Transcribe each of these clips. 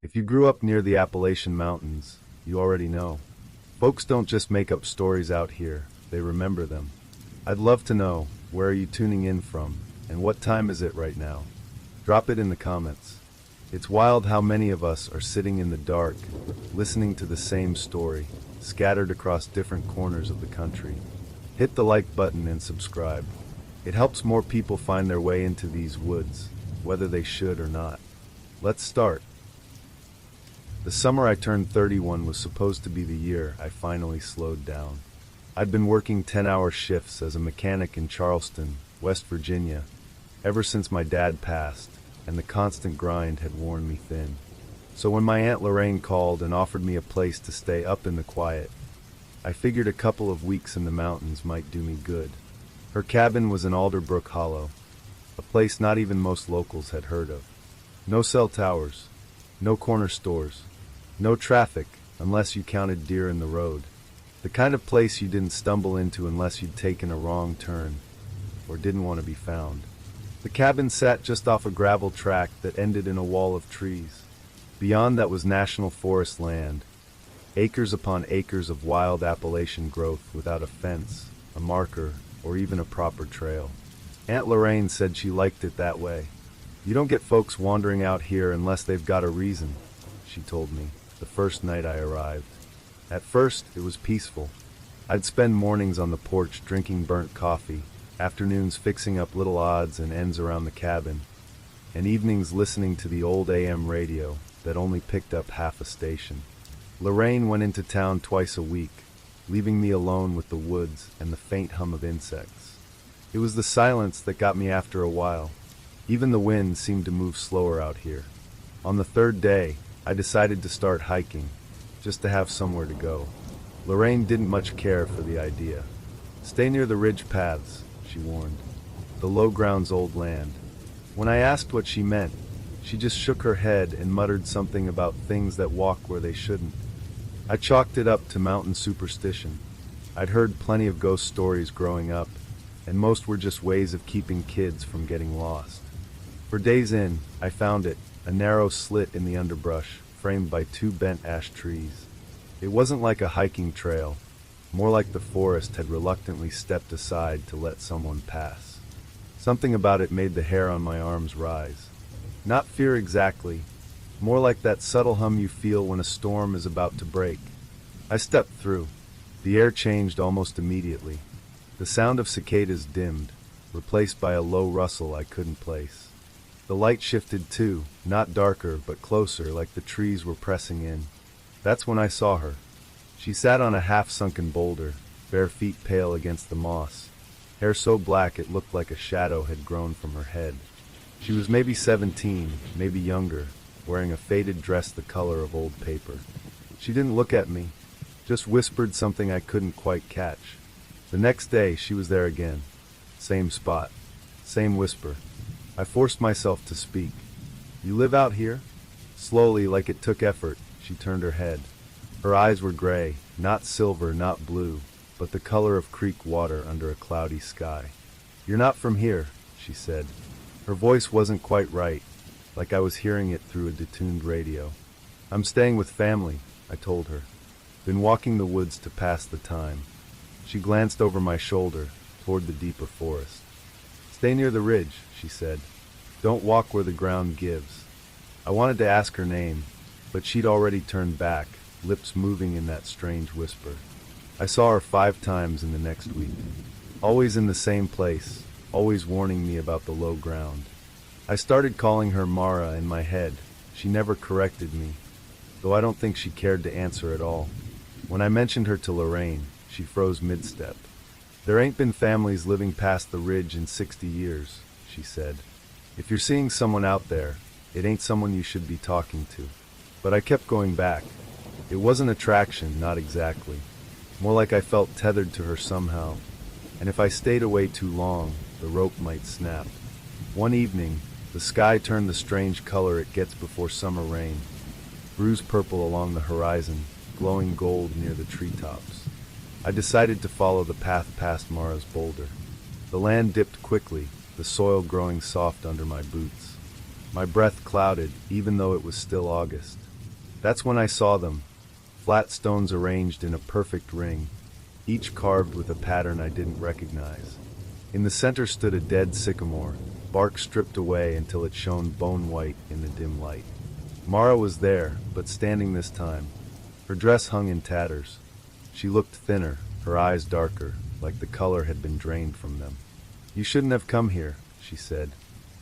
If you grew up near the Appalachian Mountains, you already know. Folks don't just make up stories out here, they remember them. I'd love to know, where are you tuning in from, and what time is it right now? Drop it in the comments. It's wild how many of us are sitting in the dark, listening to the same story, scattered across different corners of the country. Hit the like button and subscribe. It helps more people find their way into these woods, whether they should or not. Let's start. The summer I turned 31 was supposed to be the year I finally slowed down. I'd been working 10-hour shifts as a mechanic in Charleston, West Virginia, ever since my dad passed, and the constant grind had worn me thin. So when my Aunt Lorraine called and offered me a place to stay up in the quiet, I figured a couple of weeks in the mountains might do me good. Her cabin was in Alderbrook Hollow, a place not even most locals had heard of. No cell towers, no corner stores, no traffic unless you counted deer in the road. The kind of place you didn't stumble into unless you'd taken a wrong turn or didn't want to be found. The cabin sat just off a gravel track that ended in a wall of trees. Beyond that was national forest land, acres upon acres of wild Appalachian growth without a fence, a marker, or even a proper trail. Aunt Lorraine said she liked it that way. You don't get folks wandering out here unless they've got a reason, she told me, the first night I arrived. At first, it was peaceful. I'd spend mornings on the porch drinking burnt coffee, afternoons fixing up little odds and ends around the cabin, and evenings listening to the old AM radio that only picked up half a station. Lorraine went into town twice a week, leaving me alone with the woods and the faint hum of insects. It was the silence that got me after a while. Even the wind seemed to move slower out here. On the third day, I decided to start hiking, just to have somewhere to go. Lorraine didn't much care for the idea. Stay near the ridge paths, she warned. The low ground's old land. When I asked what she meant, she just shook her head and muttered something about things that walk where they shouldn't. I chalked it up to mountain superstition. I'd heard plenty of ghost stories growing up, and most were just ways of keeping kids from getting lost. For days in, I found it, a narrow slit in the underbrush, framed by two bent ash trees. It wasn't like a hiking trail, more like the forest had reluctantly stepped aside to let someone pass. Something about it made the hair on my arms rise. Not fear exactly, more like that subtle hum you feel when a storm is about to break. I stepped through. The air changed almost immediately. The sound of cicadas dimmed, replaced by a low rustle I couldn't place. The light shifted too, not darker but closer, like the trees were pressing in. That's when I saw her. She sat on a half-sunken boulder, bare feet pale against the moss, hair so black it looked like a shadow had grown from her head. She was maybe 17, maybe younger, wearing a faded dress the color of old paper. She didn't look at me, just whispered something I couldn't quite catch. The next day she was there again. Same spot, same whisper. I forced myself to speak. You live out here? Slowly, like it took effort, she turned her head. Her eyes were gray, not silver, not blue, but the color of creek water under a cloudy sky. You're not from here, she said. Her voice wasn't quite right, like I was hearing it through a detuned radio. I'm staying with family, I told her. Been walking the woods to pass the time. She glanced over my shoulder, toward the deeper forest. Stay near the ridge, she said. Don't walk where the ground gives. I wanted to ask her name, but she'd already turned back, lips moving in that strange whisper. I saw her 5 times in the next week. Always in the same place, always warning me about the low ground. I started calling her Mara in my head. She never corrected me, though I don't think she cared to answer at all. When I mentioned her to Lorraine, she froze mid-step. There ain't been families living past the ridge in 60 years, she said. If you're seeing someone out there, it ain't someone you should be talking to. But I kept going back. It wasn't attraction, not exactly. More like I felt tethered to her somehow. And if I stayed away too long, the rope might snap. One evening, the sky turned the strange color it gets before summer rain. Bruised purple along the horizon, glowing gold near the treetops. I decided to follow the path past Mara's boulder. The land dipped quickly, the soil growing soft under my boots. My breath clouded, even though it was still August. That's when I saw them, flat stones arranged in a perfect ring, each carved with a pattern I didn't recognize. In the center stood a dead sycamore, bark stripped away until it shone bone-white in the dim light. Mara was there, but standing this time. Her dress hung in tatters. She looked thinner, her eyes darker, like the color had been drained from them. "You shouldn't have come here," she said.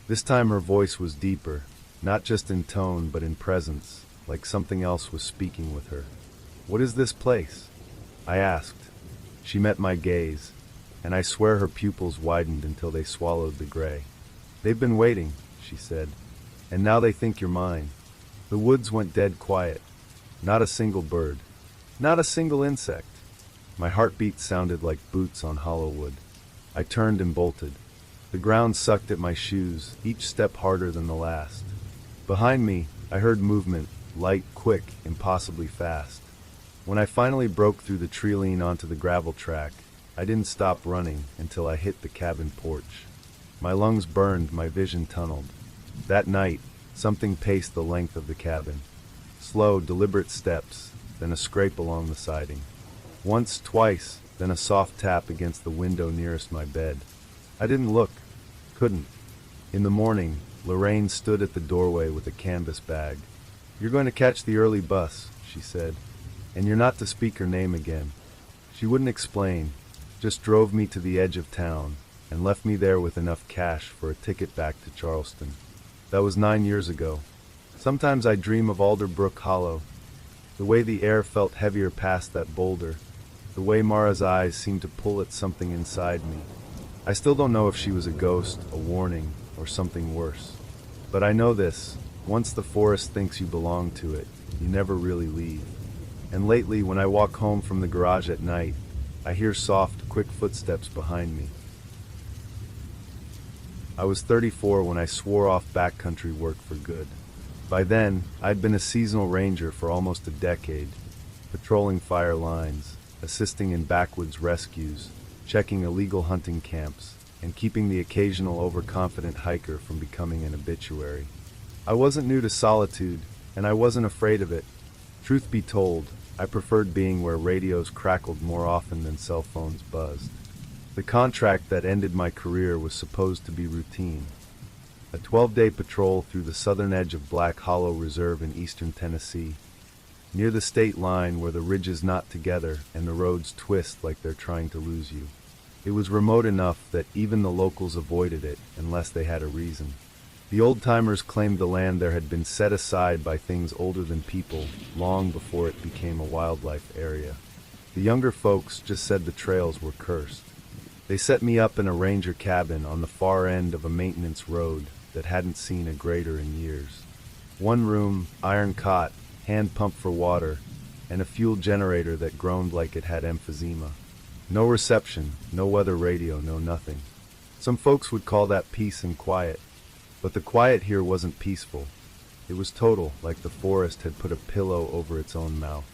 This time her voice was deeper, not just in tone but in presence, like something else was speaking with her. "What is this place?" I asked. She met my gaze, and I swear her pupils widened until they swallowed the gray. "They've been waiting," she said, "and now they think you're mine." The woods went dead quiet. Not a single bird. Not a single insect. My heartbeat sounded like boots on hollow wood. I turned and bolted. The ground sucked at my shoes, each step harder than the last. Behind me, I heard movement, light, quick, impossibly fast. When I finally broke through the tree line onto the gravel track, I didn't stop running until I hit the cabin porch. My lungs burned, my vision tunneled. That night, something paced the length of the cabin. Slow, deliberate steps, then a scrape along the siding. Once, twice, then a soft tap against the window nearest my bed. I didn't look. Couldn't. In the morning, Lorraine stood at the doorway with a canvas bag. "You're going to catch the early bus," she said, "and you're not to speak her name again." She wouldn't explain, just drove me to the edge of town and left me there with enough cash for a ticket back to Charleston. That was 9 years ago. Sometimes I dream of Alderbrook Hollow, the way the air felt heavier past that boulder, the way Mara's eyes seemed to pull at something inside me. I still don't know if she was a ghost, a warning, or something worse. But I know this, once the forest thinks you belong to it, you never really leave. And lately, when I walk home from the garage at night, I hear soft, quick footsteps behind me. I was 34 when I swore off backcountry work for good. By then, I'd been a seasonal ranger for almost a decade, patrolling fire lines, assisting in backwoods rescues, checking illegal hunting camps, and keeping the occasional overconfident hiker from becoming an obituary. I wasn't new to solitude, and I wasn't afraid of it. Truth be told, I preferred being where radios crackled more often than cell phones buzzed. The contract that ended my career was supposed to be routine. A 12-day patrol through the southern edge of Black Hollow Reserve in eastern Tennessee, near the state line where the ridges knot together and the roads twist like they're trying to lose you. It was remote enough that even the locals avoided it unless they had a reason. The old-timers claimed the land there had been set aside by things older than people long before it became a wildlife area. The younger folks just said the trails were cursed. They set me up in a ranger cabin on the far end of a maintenance road that hadn't seen a grader in years. One room, iron cot, hand pump for water, and a fuel generator that groaned like it had emphysema. No reception, no weather radio, no nothing. Some folks would call that peace and quiet, but the quiet here wasn't peaceful. It was total, like the forest had put a pillow over its own mouth.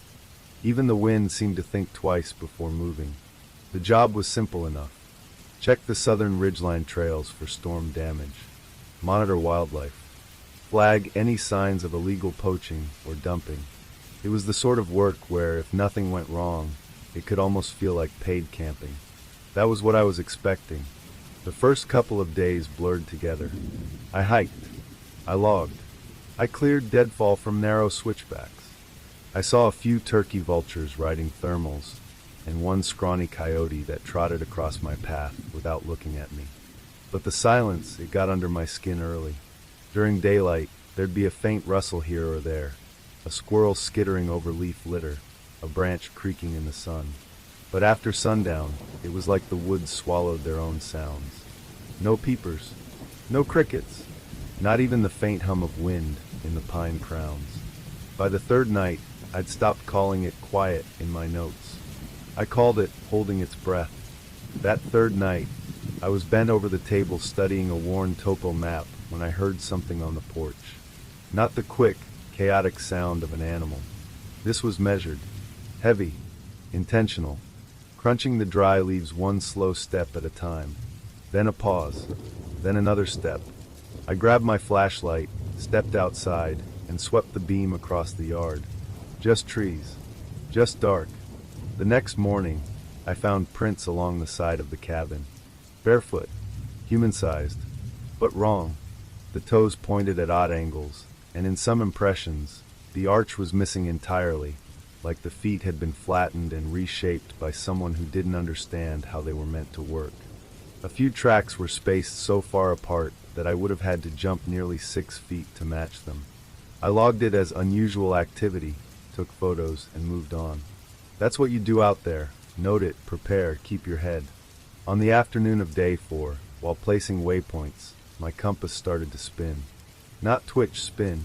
Even the wind seemed to think twice before moving. The job was simple enough. Check the southern ridgeline trails for storm damage. Monitor wildlife. Flag any signs of illegal poaching or dumping. It was the sort of work where, if nothing went wrong, it could almost feel like paid camping. That was what I was expecting. The first couple of days blurred together. I hiked. I logged. I cleared deadfall from narrow switchbacks. I saw a few turkey vultures riding thermals, and one scrawny coyote that trotted across my path without looking at me. But the silence, it got under my skin early. During daylight, there'd be a faint rustle here or there, a squirrel skittering over leaf litter, a branch creaking in the sun. But after sundown, it was like the woods swallowed their own sounds. No peepers, no crickets, not even the faint hum of wind in the pine crowns. By the third night, I'd stopped calling it quiet in my notes. I called it holding its breath. That third night, I was bent over the table studying a worn topo map when I heard something on the porch. Not the quick, chaotic sound of an animal. This was measured, heavy, intentional, crunching the dry leaves one slow step at a time. Then a pause, then another step. I grabbed my flashlight, stepped outside, and swept the beam across the yard. Just trees. Just dark. The next morning, I found prints along the side of the cabin. Barefoot. Human-sized. But wrong. The toes pointed at odd angles, and in some impressions, the arch was missing entirely, like the feet had been flattened and reshaped by someone who didn't understand how they were meant to work. A few tracks were spaced so far apart that I would have had to jump nearly 6 feet to match them. I logged it as unusual activity, took photos, and moved on. That's what you do out there. Note it, prepare, keep your head. On the afternoon of day 4, while placing waypoints, my compass started to spin. Not twitch, spin.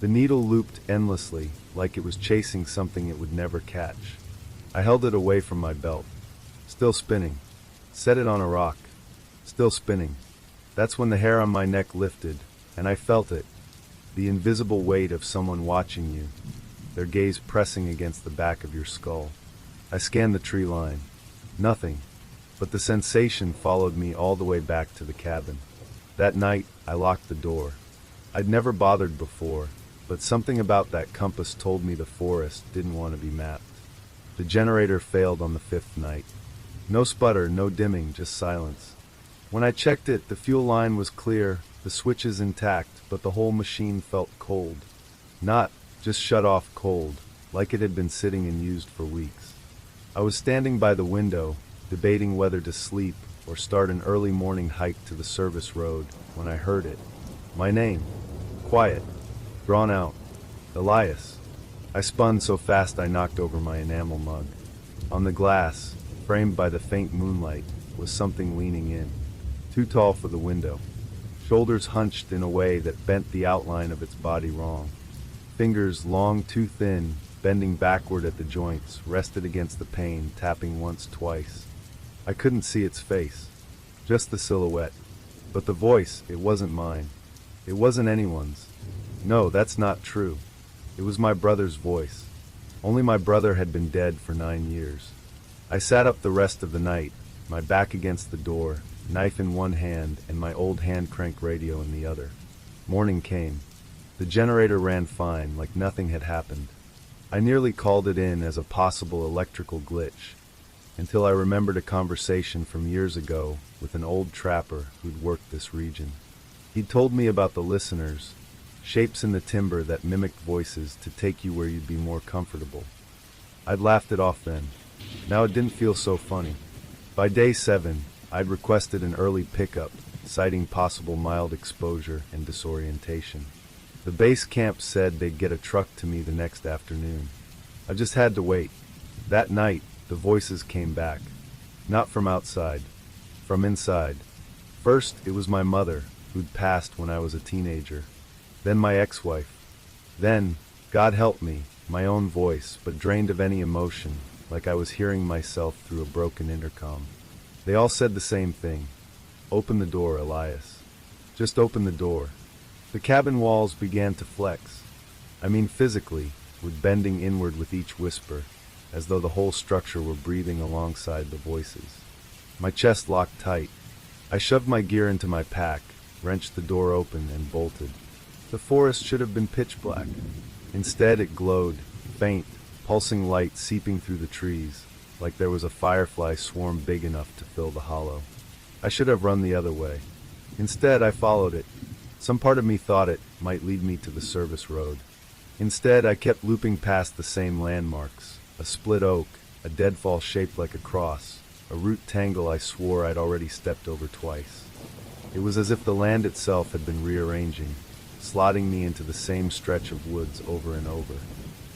The needle looped endlessly, like it was chasing something it would never catch. I held it away from my belt. Still spinning. Set it on a rock. Still spinning. That's when the hair on my neck lifted, and I felt it. The invisible weight of someone watching you, their gaze pressing against the back of your skull. I scanned the tree line. Nothing. But the sensation followed me all the way back to the cabin. That night, I locked the door. I'd never bothered before, but something about that compass told me the forest didn't want to be mapped. The generator failed on the 5th night. No sputter, no dimming, just silence. When I checked it, the fuel line was clear, the switches intact, but the whole machine felt cold. Not just shut off cold, like it had been sitting and used for weeks. I was standing by the window, debating whether to sleep or start an early morning hike to the service road, when I heard it. My name. Quiet. Drawn out. Elias. I spun so fast I knocked over my enamel mug. On the glass, framed by the faint moonlight, was something leaning in. Too tall for the window. Shoulders hunched in a way that bent the outline of its body wrong. Fingers long, too thin, bending backward at the joints, rested against the pane, tapping once, twice. I couldn't see its face. Just the silhouette. But the voice, it wasn't mine. It wasn't anyone's. No, that's not true. It was my brother's voice. Only my brother had been dead for 9 years. I sat up the rest of the night, my back against the door, knife in one hand and my old hand-crank radio in the other. Morning came. The generator ran fine, like nothing had happened. I nearly called it in as a possible electrical glitch, until I remembered a conversation from years ago with an old trapper who'd worked this region. He'd told me about the listeners, shapes in the timber that mimicked voices to take you where you'd be more comfortable. I'd laughed it off then. Now it didn't feel so funny. By day 7, I'd requested an early pickup, citing possible mild exposure and disorientation. The base camp said they'd get a truck to me the next afternoon. I just had to wait. That night, the voices came back. Not from outside. From inside. First, it was my mother, who'd passed when I was a teenager. Then my ex-wife. Then, God help me, my own voice, but drained of any emotion, like I was hearing myself through a broken intercom. They all said the same thing. Open the door, Elias. Just open the door. The cabin walls began to flex. I mean physically, with bending inward with each whisper, as though the whole structure were breathing alongside the voices. My chest locked tight. I shoved my gear into my pack, wrenched the door open, and bolted. The forest should have been pitch black. Instead it glowed, faint, pulsing light seeping through the trees, like there was a firefly swarm big enough to fill the hollow. I should have run the other way. Instead I followed it. Some part of me thought it might lead me to the service road. Instead I kept looping past the same landmarks. A split oak, a deadfall shaped like a cross, a root tangle I swore I'd already stepped over twice. It was as if the land itself had been rearranging, slotting me into the same stretch of woods over and over.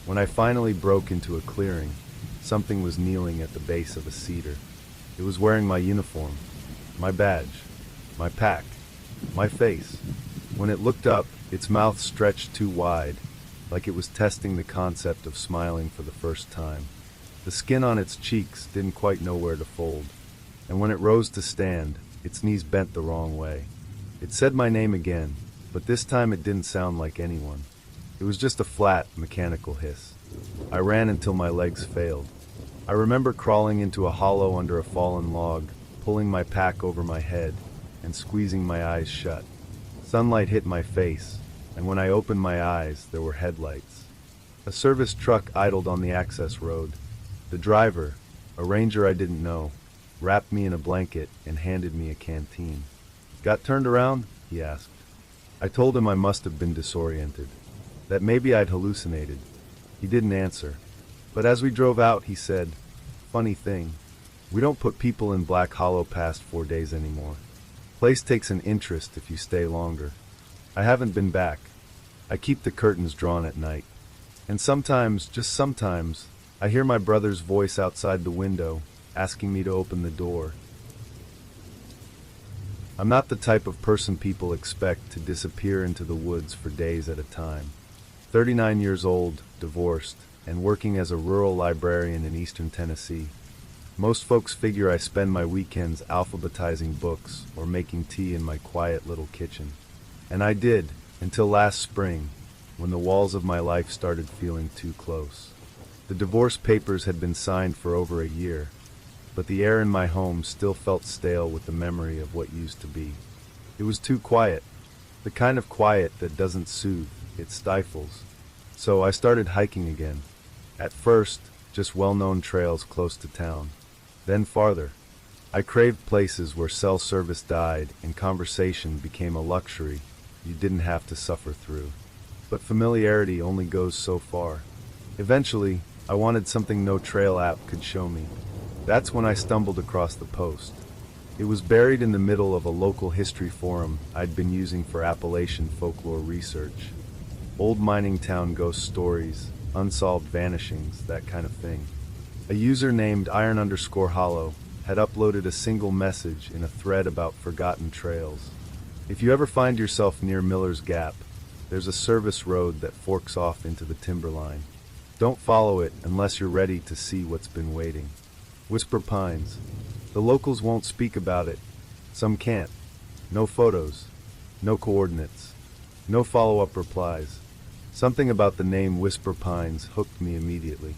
When I finally broke into a clearing, something was kneeling at the base of a cedar. It was wearing my uniform, my badge, my pack, my face. When it looked up, its mouth stretched too wide, like it was testing the concept of smiling for the first time. The skin on its cheeks didn't quite know where to fold, and when it rose to stand, its knees bent the wrong way. It said my name again, but this time it didn't sound like anyone. It was just a flat, mechanical hiss. I ran until my legs failed. I remember crawling into a hollow under a fallen log, pulling my pack over my head, and squeezing my eyes shut. Sunlight hit my face, and when I opened my eyes, there were headlights. A service truck idled on the access road. The driver, a ranger I didn't know, wrapped me in a blanket and handed me a canteen. "Got turned around?" he asked. I told him I must have been disoriented, that maybe I'd hallucinated. He didn't answer. But as we drove out, he said, "Funny thing, we don't put people in Black Hollow past 4 days anymore. Place takes an interest if you stay longer." I haven't been back. I keep the curtains drawn at night. And sometimes, just sometimes, I hear my brother's voice outside the window, asking me to open the door. I'm not the type of person people expect to disappear into the woods for days at a time. 39 years old, divorced, and working as a rural librarian in eastern Tennessee. Most folks figure I spend my weekends alphabetizing books or making tea in my quiet little kitchen. And I did, until last spring, when the walls of my life started feeling too close. The divorce papers had been signed for over a year, but the air in my home still felt stale with the memory of what used to be. It was too quiet, the kind of quiet that doesn't soothe, it stifles. So I started hiking again. At first, just well-known trails close to town. Then farther. I craved places where cell service died and conversation became a luxury you didn't have to suffer through. But familiarity only goes so far. Eventually, I wanted something no trail app could show me. That's when I stumbled across the post. It was buried in the middle of a local history forum I'd been using for Appalachian folklore research. Old mining town ghost stories, unsolved vanishings, that kind of thing. A user named iron_hollow had uploaded a single message in a thread about forgotten trails. If you ever find yourself near Miller's Gap, there's a service road that forks off into the timberline. Don't follow it unless you're ready to see what's been waiting. Whisper Pines. The locals won't speak about it. Some can't. No photos. No coordinates. No follow-up replies. Something about the name Whisper Pines hooked me immediately.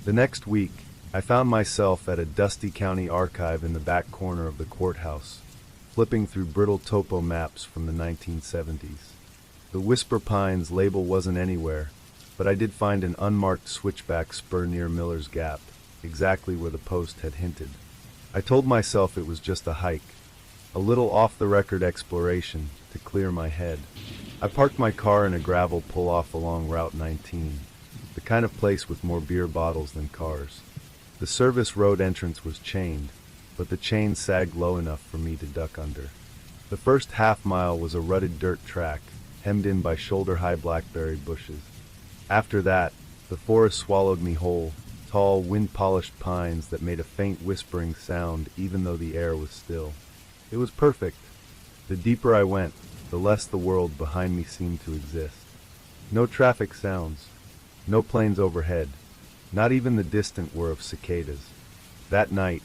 The next week, I found myself at a dusty county archive in the back corner of the courthouse, flipping through brittle topo maps from the 1970s. The Whisper Pines label wasn't anywhere, but I did find an unmarked switchback spur near Miller's Gap, exactly where the post had hinted. I told myself it was just a hike, a little off-the-record exploration to clear my head. I parked my car in a gravel pull-off along Route 19, the kind of place with more beer bottles than cars. The service road entrance was chained, but the chain sagged low enough for me to duck under. The first half-mile was a rutted dirt track, hemmed in by shoulder-high blackberry bushes. After that, the forest swallowed me whole, tall, wind-polished pines that made a faint whispering sound even though the air was still. It was perfect. The deeper I went, the less the world behind me seemed to exist. No traffic sounds, no planes overhead, not even the distant whir of cicadas. That night,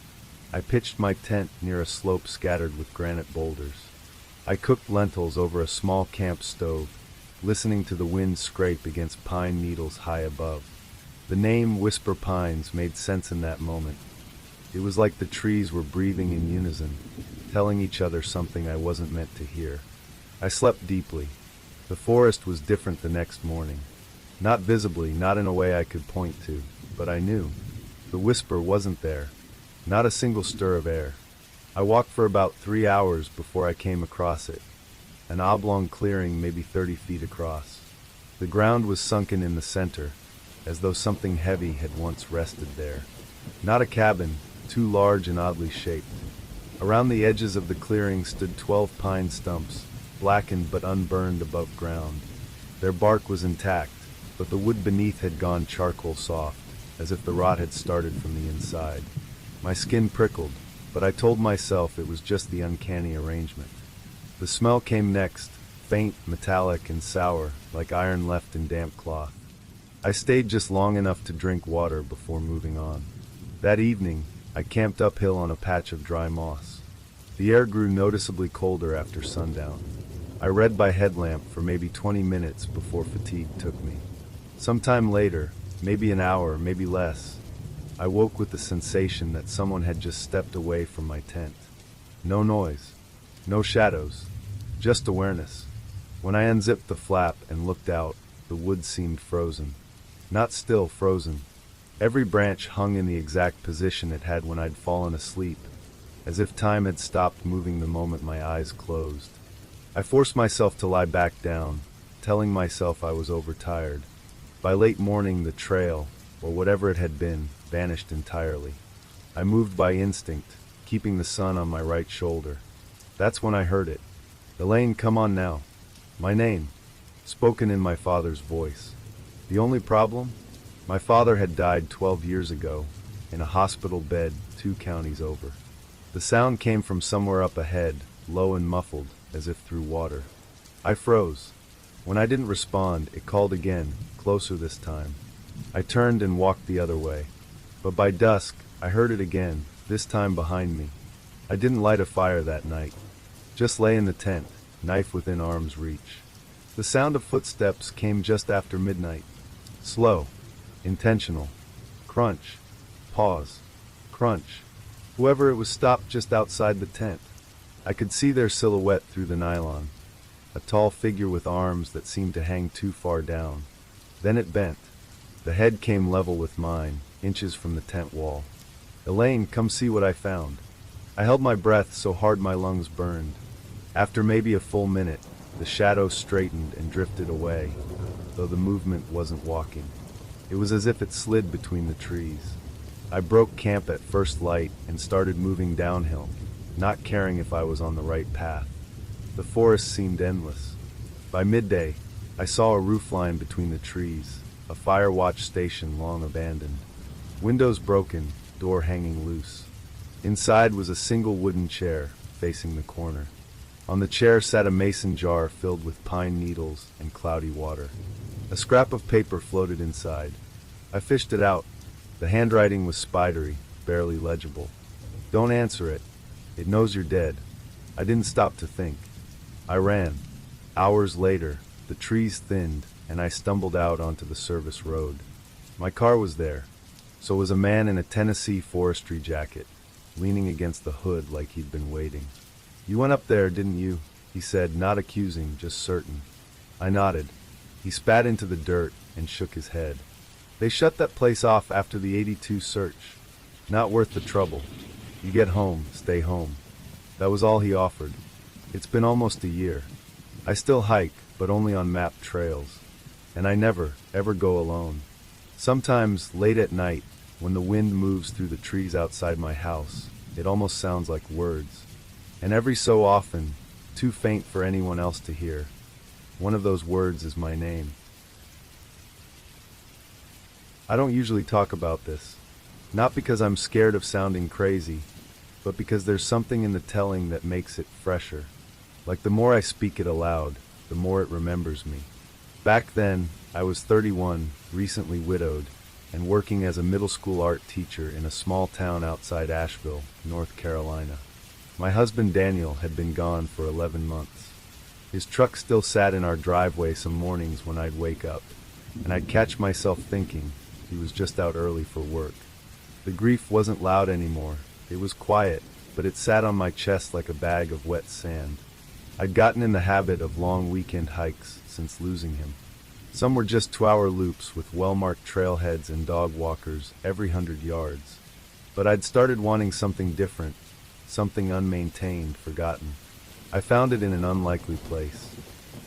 I pitched my tent near a slope scattered with granite boulders. I cooked lentils over a small camp stove, listening to the wind scrape against pine needles high above. The name Whisper Pines made sense in that moment. It was like the trees were breathing in unison, telling each other something I wasn't meant to hear. I slept deeply. The forest was different the next morning. Not visibly, not in a way I could point to, but I knew. The whisper wasn't there. Not a single stir of air. I walked for about 3 hours before I came across it. An oblong clearing maybe 30 feet across. The ground was sunken in the center, as though something heavy had once rested there. Not a cabin, too large and oddly shaped. Around the edges of the clearing stood 12 pine stumps, blackened but unburned above ground. Their bark was intact, but the wood beneath had gone charcoal soft, as if the rot had started from the inside. My skin prickled, but I told myself it was just the uncanny arrangement. The smell came next, faint, metallic, and sour, like iron left in damp cloth. I stayed just long enough to drink water before moving on. That evening, I camped uphill on a patch of dry moss. The air grew noticeably colder after sundown. I read by headlamp for maybe 20 minutes before fatigue took me. Sometime later, maybe an hour, maybe less, I woke with the sensation that someone had just stepped away from my tent. No noise, no shadows, just awareness. When I unzipped the flap and looked out, the wood seemed frozen. Not still, frozen. Every branch hung in the exact position it had when I'd fallen asleep, as if time had stopped moving the moment my eyes closed. I forced myself to lie back down, telling myself I was overtired. By late morning, the trail, or whatever it had been, vanished entirely. I moved by instinct, keeping the sun on my right shoulder. That's when I heard it. "Elaine, come on now." My name, spoken in my father's voice. The only problem? My father had died 12 years ago, in a hospital bed 2 counties over. The sound came from somewhere up ahead, low and muffled, as if through water. I froze. When I didn't respond, it called again, closer this time. I turned and walked the other way. But by dusk, I heard it again, this time behind me. I didn't light a fire that night. Just lay in the tent, knife within arm's reach. The sound of footsteps came just after midnight. Slow. Intentional. Crunch. Pause. Crunch. Whoever it was stopped just outside the tent. I could see their silhouette through the nylon. A tall figure with arms that seemed to hang too far down. Then it bent. The head came level with mine, inches from the tent wall. "Elaine, come see what I found." I held my breath so hard my lungs burned. After maybe a full minute, the shadow straightened and drifted away, though the movement wasn't walking. It was as if it slid between the trees. I broke camp at first light and started moving downhill, not caring if I was on the right path. The forest seemed endless. By midday, I saw a roofline between the trees, a fire watch station long abandoned. Windows broken, door hanging loose. Inside was a single wooden chair, facing the corner. On the chair sat a mason jar filled with pine needles and cloudy water. A scrap of paper floated inside. I fished it out. The handwriting was spidery, barely legible. "Don't answer it. It knows you're dead." I didn't stop to think. I ran. Hours later, the trees thinned, and I stumbled out onto the service road. My car was there. So was a man in a Tennessee forestry jacket, leaning against the hood like he'd been waiting. "You went up there, didn't you?" he said, not accusing, just certain. I nodded. He spat into the dirt and shook his head. "They shut that place off after the '82 search. Not worth the trouble. You get home, stay home." That was all he offered. It's been almost a year. I still hike, but only on mapped trails. And I never, ever go alone. Sometimes, late at night, when the wind moves through the trees outside my house, it almost sounds like words. And every so often, too faint for anyone else to hear, one of those words is my name. I don't usually talk about this, not because I'm scared of sounding crazy, but because there's something in the telling that makes it fresher. Like the more I speak it aloud, the more it remembers me. Back then, I was 31, recently widowed, and working as a middle school art teacher in a small town outside Asheville, North Carolina. My husband Daniel had been gone for 11 months. His truck still sat in our driveway some mornings when I'd wake up, and I'd catch myself thinking he was just out early for work. The grief wasn't loud anymore. It was quiet, but it sat on my chest like a bag of wet sand. I'd gotten in the habit of long weekend hikes since losing him. Some were just 2-hour loops with well-marked trailheads and dog walkers every 100 yards. But I'd started wanting something different, something unmaintained, forgotten. I found it in an unlikely place.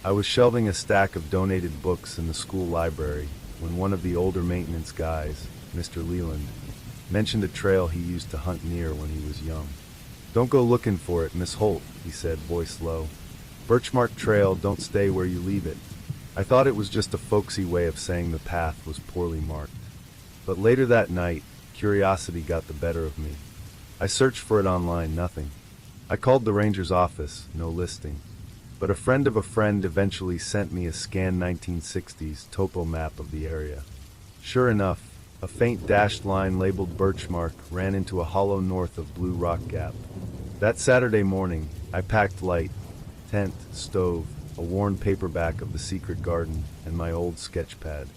I was shelving a stack of donated books in the school library when one of the older maintenance guys, Mr. Leland, mentioned a trail he used to hunt near when he was young. "Don't go looking for it, Miss Holt," he said, voice low. "Birchmark Trail, don't stay where you leave it." I thought it was just a folksy way of saying the path was poorly marked. But later that night, curiosity got the better of me. I searched for it online, nothing. I called the ranger's office, no listing. But a friend of a friend eventually sent me a scanned 1960s topo map of the area. Sure enough, a faint dashed line labeled Birchmark ran into a hollow north of Blue Rock Gap. That Saturday morning, I packed light, tent, stove, a worn paperback of The Secret Garden, and my old sketch pad.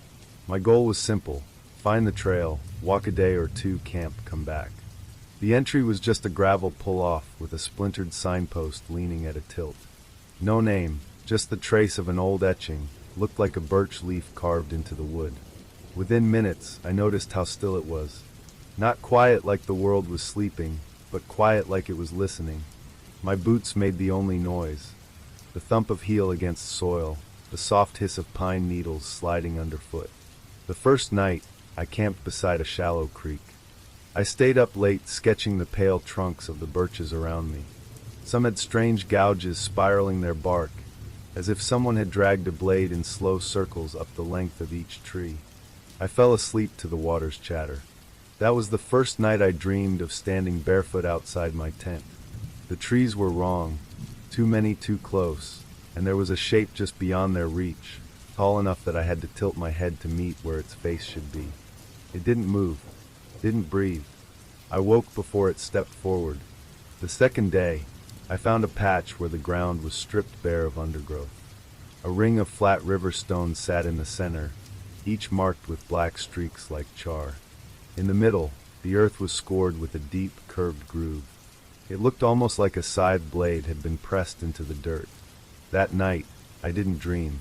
My goal was simple: find the trail, walk a day or two, camp, come back. The entry was just a gravel pull-off with a splintered signpost leaning at a tilt. No name, just the trace of an old etching, looked like a birch leaf carved into the wood. Within minutes, I noticed how still it was. Not quiet like the world was sleeping, but quiet like it was listening. My boots made the only noise. The thump of heel against soil, the soft hiss of pine needles sliding underfoot. The first night, I camped beside a shallow creek. I stayed up late sketching the pale trunks of the birches around me. Some had strange gouges spiraling their bark, as if someone had dragged a blade in slow circles up the length of each tree. I fell asleep to the water's chatter. That was the first night I dreamed of standing barefoot outside my tent. The trees were wrong, too many too close, and there was a shape just beyond their reach, tall enough that I had to tilt my head to meet where its face should be. It didn't move, didn't breathe. I woke before it stepped forward. The second day, I found a patch where the ground was stripped bare of undergrowth. A ring of flat river stones sat in the center, each marked with black streaks like char. In the middle, the earth was scored with a deep, curved groove. It looked almost like a scythe blade had been pressed into the dirt. That night, I didn't dream.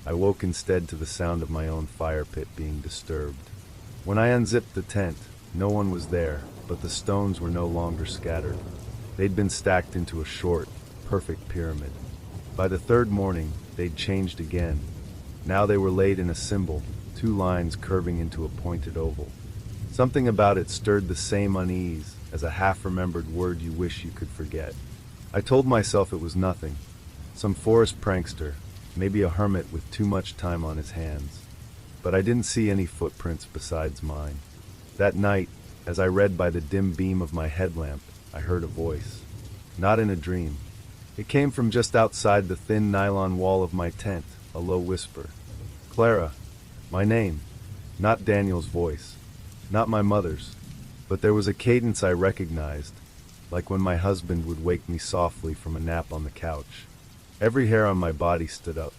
I woke instead to the sound of my own fire pit being disturbed. When I unzipped the tent, no one was there, but the stones were no longer scattered. They'd been stacked into a short, perfect pyramid. By the third morning, they'd changed again. Now they were laid in a symbol, 2 lines curving into a pointed oval. Something about it stirred the same unease as a half-remembered word you wish you could forget. I told myself it was nothing, some forest prankster, maybe a hermit with too much time on his hands. But I didn't see any footprints besides mine. That night, as I read by the dim beam of my headlamp, I heard a voice. Not in a dream. It came from just outside the thin nylon wall of my tent, a low whisper. Clara. My name. Not Daniel's voice. Not my mother's. But there was a cadence I recognized, like when my husband would wake me softly from a nap on the couch. Every hair on my body stood up.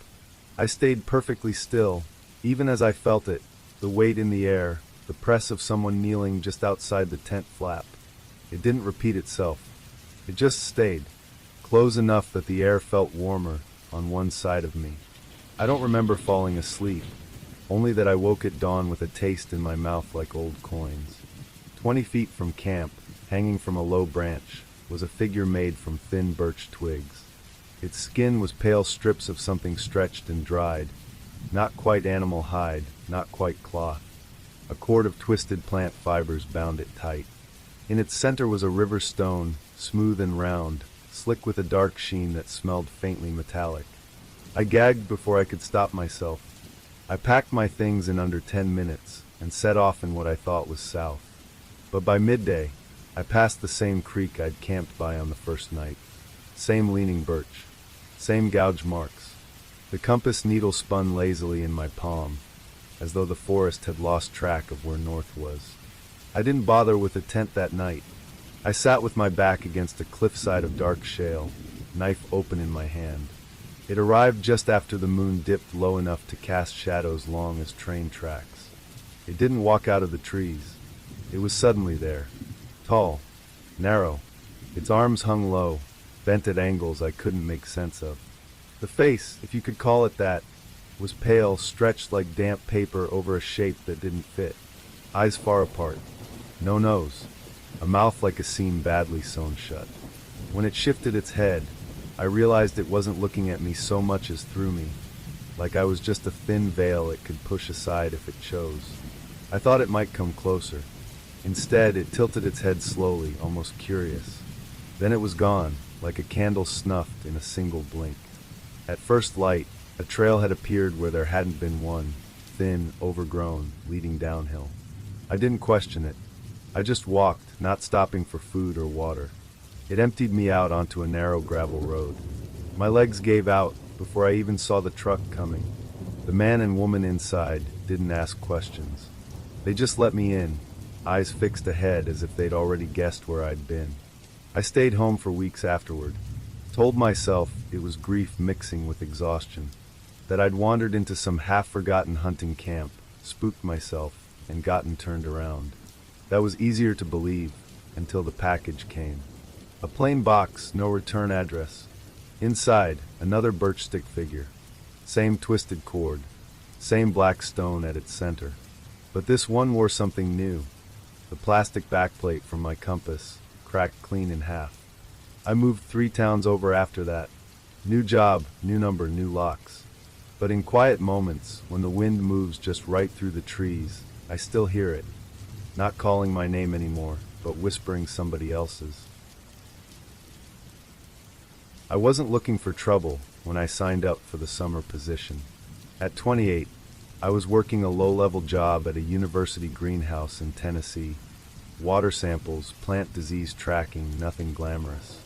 I stayed perfectly still, even as I felt it, the weight in the air, the press of someone kneeling just outside the tent flap. It didn't repeat itself. It just stayed, close enough that the air felt warmer on one side of me. I don't remember falling asleep, only that I woke at dawn with a taste in my mouth like old coins. 20 feet from camp, hanging from a low branch, was a figure made from thin birch twigs. Its skin was pale strips of something stretched and dried, not quite animal hide, not quite cloth. A cord of twisted plant fibers bound it tight. In its center was a river stone, smooth and round, slick with a dark sheen that smelled faintly metallic. I gagged before I could stop myself. I packed my things in under 10 minutes and set off in what I thought was south. But by midday, I passed the same creek I'd camped by on the first night. Same leaning birch. Same gouge marks. The compass needle spun lazily in my palm, as though the forest had lost track of where north was. I didn't bother with a tent that night. I sat with my back against a cliffside of dark shale, knife open in my hand. It arrived just after the moon dipped low enough to cast shadows long as train tracks. It didn't walk out of the trees. It was suddenly there, tall, narrow. Its arms hung low, bent at angles I couldn't make sense of. The face, if you could call it that, was pale, stretched like damp paper over a shape that didn't fit. Eyes far apart. No nose. A mouth like a seam badly sewn shut. When it shifted its head, I realized it wasn't looking at me so much as through me, like I was just a thin veil it could push aside if it chose. I thought it might come closer. Instead, it tilted its head slowly, almost curious. Then it was gone, like a candle snuffed in a single blink. At first light, a trail had appeared where there hadn't been one, thin, overgrown, leading downhill. I didn't question it. I just walked, not stopping for food or water. It emptied me out onto a narrow gravel road. My legs gave out before I even saw the truck coming. The man and woman inside didn't ask questions. They just let me in, eyes fixed ahead as if they'd already guessed where I'd been. I stayed home for weeks afterward, told myself it was grief mixing with exhaustion, that I'd wandered into some half-forgotten hunting camp, spooked myself, and gotten turned around. That was easier to believe, until the package came. A plain box, no return address. Inside, another birch stick figure. Same twisted cord. Same black stone at its center. But this one wore something new. The plastic backplate from my compass, cracked clean in half. I moved 3 towns over after that. New job, new number, new locks. But in quiet moments, when the wind moves just right through the trees, I still hear it. Not calling my name anymore, but whispering somebody else's. I wasn't looking for trouble when I signed up for the summer position. At 28, I was working a low-level job at a university greenhouse in Tennessee. Water samples, plant disease tracking, nothing glamorous.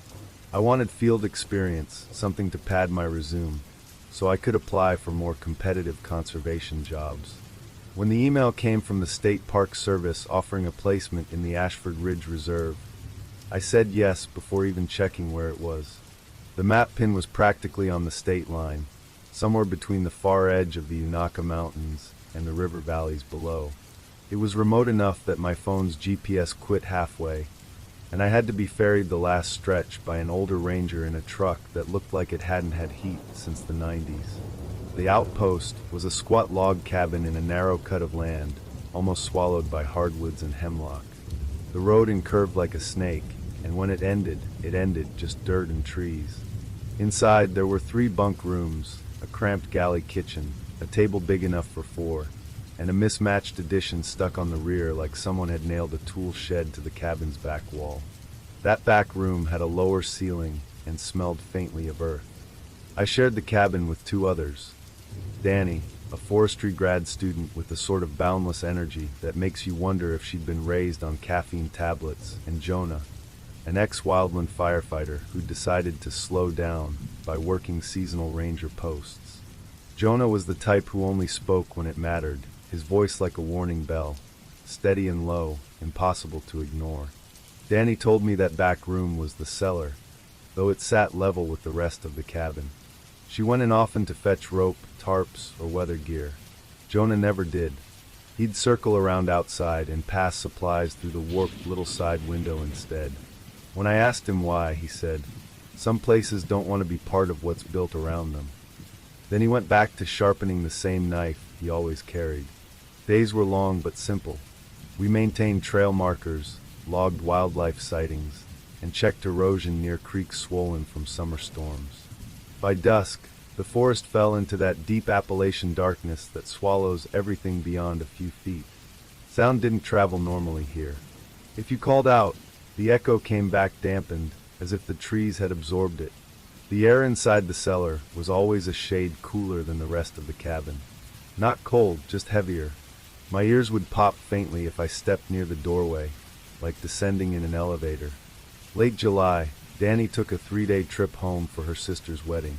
I wanted field experience, something to pad my resume, so I could apply for more competitive conservation jobs. When the email came from the State Park Service offering a placement in the Ashford Ridge Reserve, I said yes before even checking where it was. The map pin was practically on the state line, somewhere between the far edge of the Appalachian Mountains and the river valleys below. It was remote enough that my phone's GPS quit halfway, and I had to be ferried the last stretch by an older ranger in a truck that looked like it hadn't had heat since the 90s. The outpost was a squat log cabin in a narrow cut of land, almost swallowed by hardwoods and hemlock. The road incurved like a snake, and when it ended just dirt and trees. Inside there were 3 bunk rooms, a cramped galley kitchen, a table big enough for 4, and a mismatched addition stuck on the rear like someone had nailed a tool shed to the cabin's back wall. That back room had a lower ceiling and smelled faintly of earth. I shared the cabin with 2 others. Danny, a forestry grad student with the sort of boundless energy that makes you wonder if she'd been raised on caffeine tablets, and Jonah, an ex-wildland firefighter who decided to slow down by working seasonal ranger posts. Jonah was the type who only spoke when it mattered, his voice like a warning bell, steady and low, impossible to ignore. Danny told me that back room was the cellar, though it sat level with the rest of the cabin. She went in often to fetch rope, tarps, or weather gear. Jonah never did. He'd circle around outside and pass supplies through the warped little side window instead. When I asked him why, he said, "Some places don't want to be part of what's built around them." Then he went back to sharpening the same knife he always carried. Days were long but simple. We maintained trail markers, logged wildlife sightings, and checked erosion near creeks swollen from summer storms. By dusk, the forest fell into that deep Appalachian darkness that swallows everything beyond a few feet. Sound didn't travel normally here. If you called out, the echo came back dampened, as if the trees had absorbed it. The air inside the cellar was always a shade cooler than the rest of the cabin. Not cold, just heavier. My ears would pop faintly if I stepped near the doorway, like descending in an elevator. Late July, Danny took a 3-day trip home for her sister's wedding.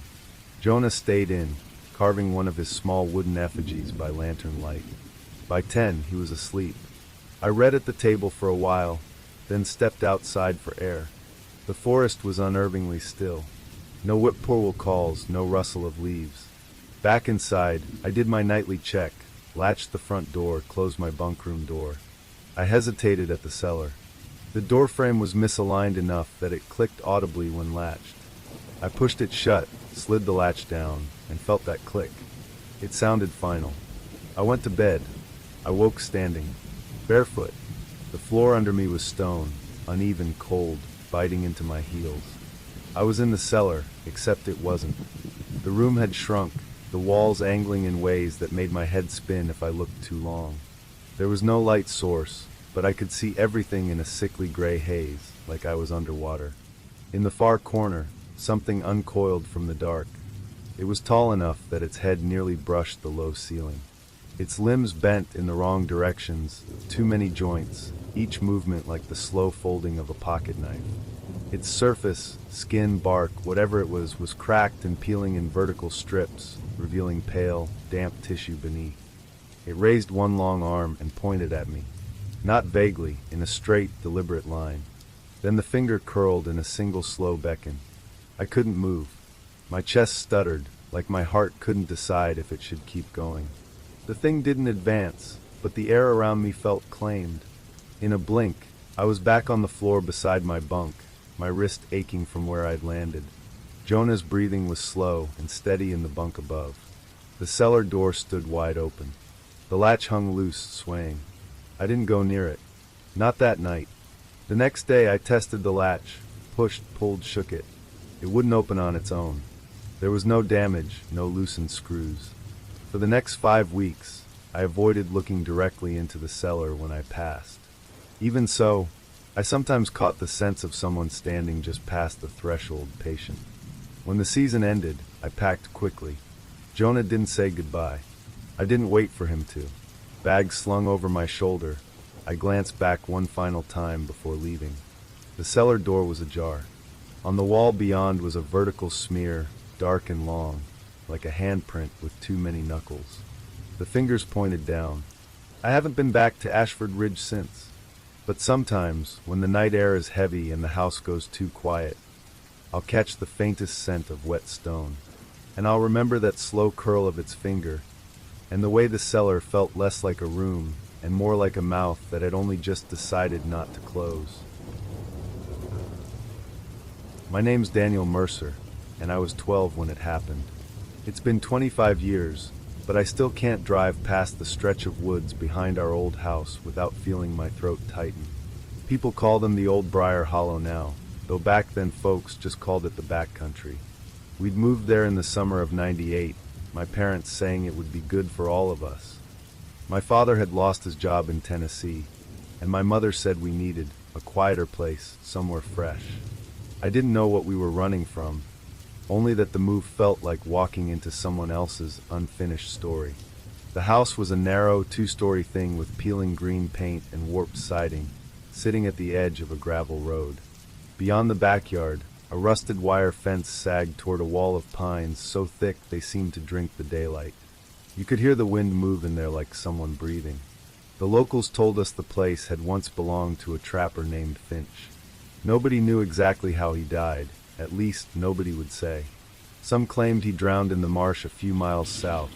Jonah stayed in, carving one of his small wooden effigies by lantern light. By 10, he was asleep. I read at the table for a while, then stepped outside for air. The forest was unnervingly still. No whippoorwill calls, no rustle of leaves. Back inside, I did my nightly check, latched the front door, closed my bunkroom door. I hesitated at the cellar. The doorframe was misaligned enough that it clicked audibly when latched. I pushed it shut, slid the latch down, and felt that click. It sounded final. I went to bed. I woke standing, barefoot. The floor under me was stone, uneven, cold, biting into my heels. I was in the cellar, except it wasn't. The room had shrunk, the walls angling in ways that made my head spin if I looked too long. There was no light source, but I could see everything in a sickly gray haze, like I was underwater. In the far corner, something uncoiled from the dark. It was tall enough that its head nearly brushed the low ceiling. Its limbs bent in the wrong directions, too many joints, each movement like the slow folding of a pocket knife. Its surface, skin, bark, whatever it was cracked and peeling in vertical strips, revealing pale, damp tissue beneath. It raised one long arm and pointed at me. Not vaguely, in a straight, deliberate line. Then the finger curled in a single slow beckon. I couldn't move. My chest stuttered, like my heart couldn't decide if it should keep going. The thing didn't advance, but the air around me felt claimed. In a blink, I was back on the floor beside my bunk, my wrist aching from where I'd landed. Jonah's breathing was slow and steady in the bunk above. The cellar door stood wide open. The latch hung loose, swaying. I didn't go near it. Not that night. The next day I tested the latch, pushed, pulled, shook it. It wouldn't open on its own. There was no damage, no loosened screws. For the next 5 weeks, I avoided looking directly into the cellar when I passed. Even so, I sometimes caught the sense of someone standing just past the threshold, patient. When the season ended, I packed quickly. Jonah didn't say goodbye. I didn't wait for him to. Bag slung over my shoulder, I glanced back one final time before leaving. The cellar door was ajar. On the wall beyond was a vertical smear, dark and long, like a handprint with too many knuckles. The fingers pointed down. I haven't been back to Ashford Ridge since. But sometimes, when the night air is heavy and the house goes too quiet, I'll catch the faintest scent of wet stone. And I'll remember that slow curl of its finger, and the way the cellar felt less like a room and more like a mouth that had only just decided not to close. My name's Daniel Mercer, and I was 12 when it happened. It's been 25 years, but I still can't drive past the stretch of woods behind our old house without feeling my throat tighten. People call them the Old Briar Hollow now, though back then folks just called it the backcountry. We'd moved there in the summer of '98, my parents saying it would be good for all of us. My father had lost his job in Tennessee, and my mother said we needed a quieter place, somewhere fresh. I didn't know what we were running from, only that the move felt like walking into someone else's unfinished story. The house was a narrow, 2-story thing with peeling green paint and warped siding, sitting at the edge of a gravel road. Beyond the backyard, a rusted wire fence sagged toward a wall of pines so thick they seemed to drink the daylight. You could hear the wind move in there like someone breathing. The locals told us the place had once belonged to a trapper named Finch. Nobody knew exactly how he died, at least nobody would say. Some claimed he drowned in the marsh a few miles south.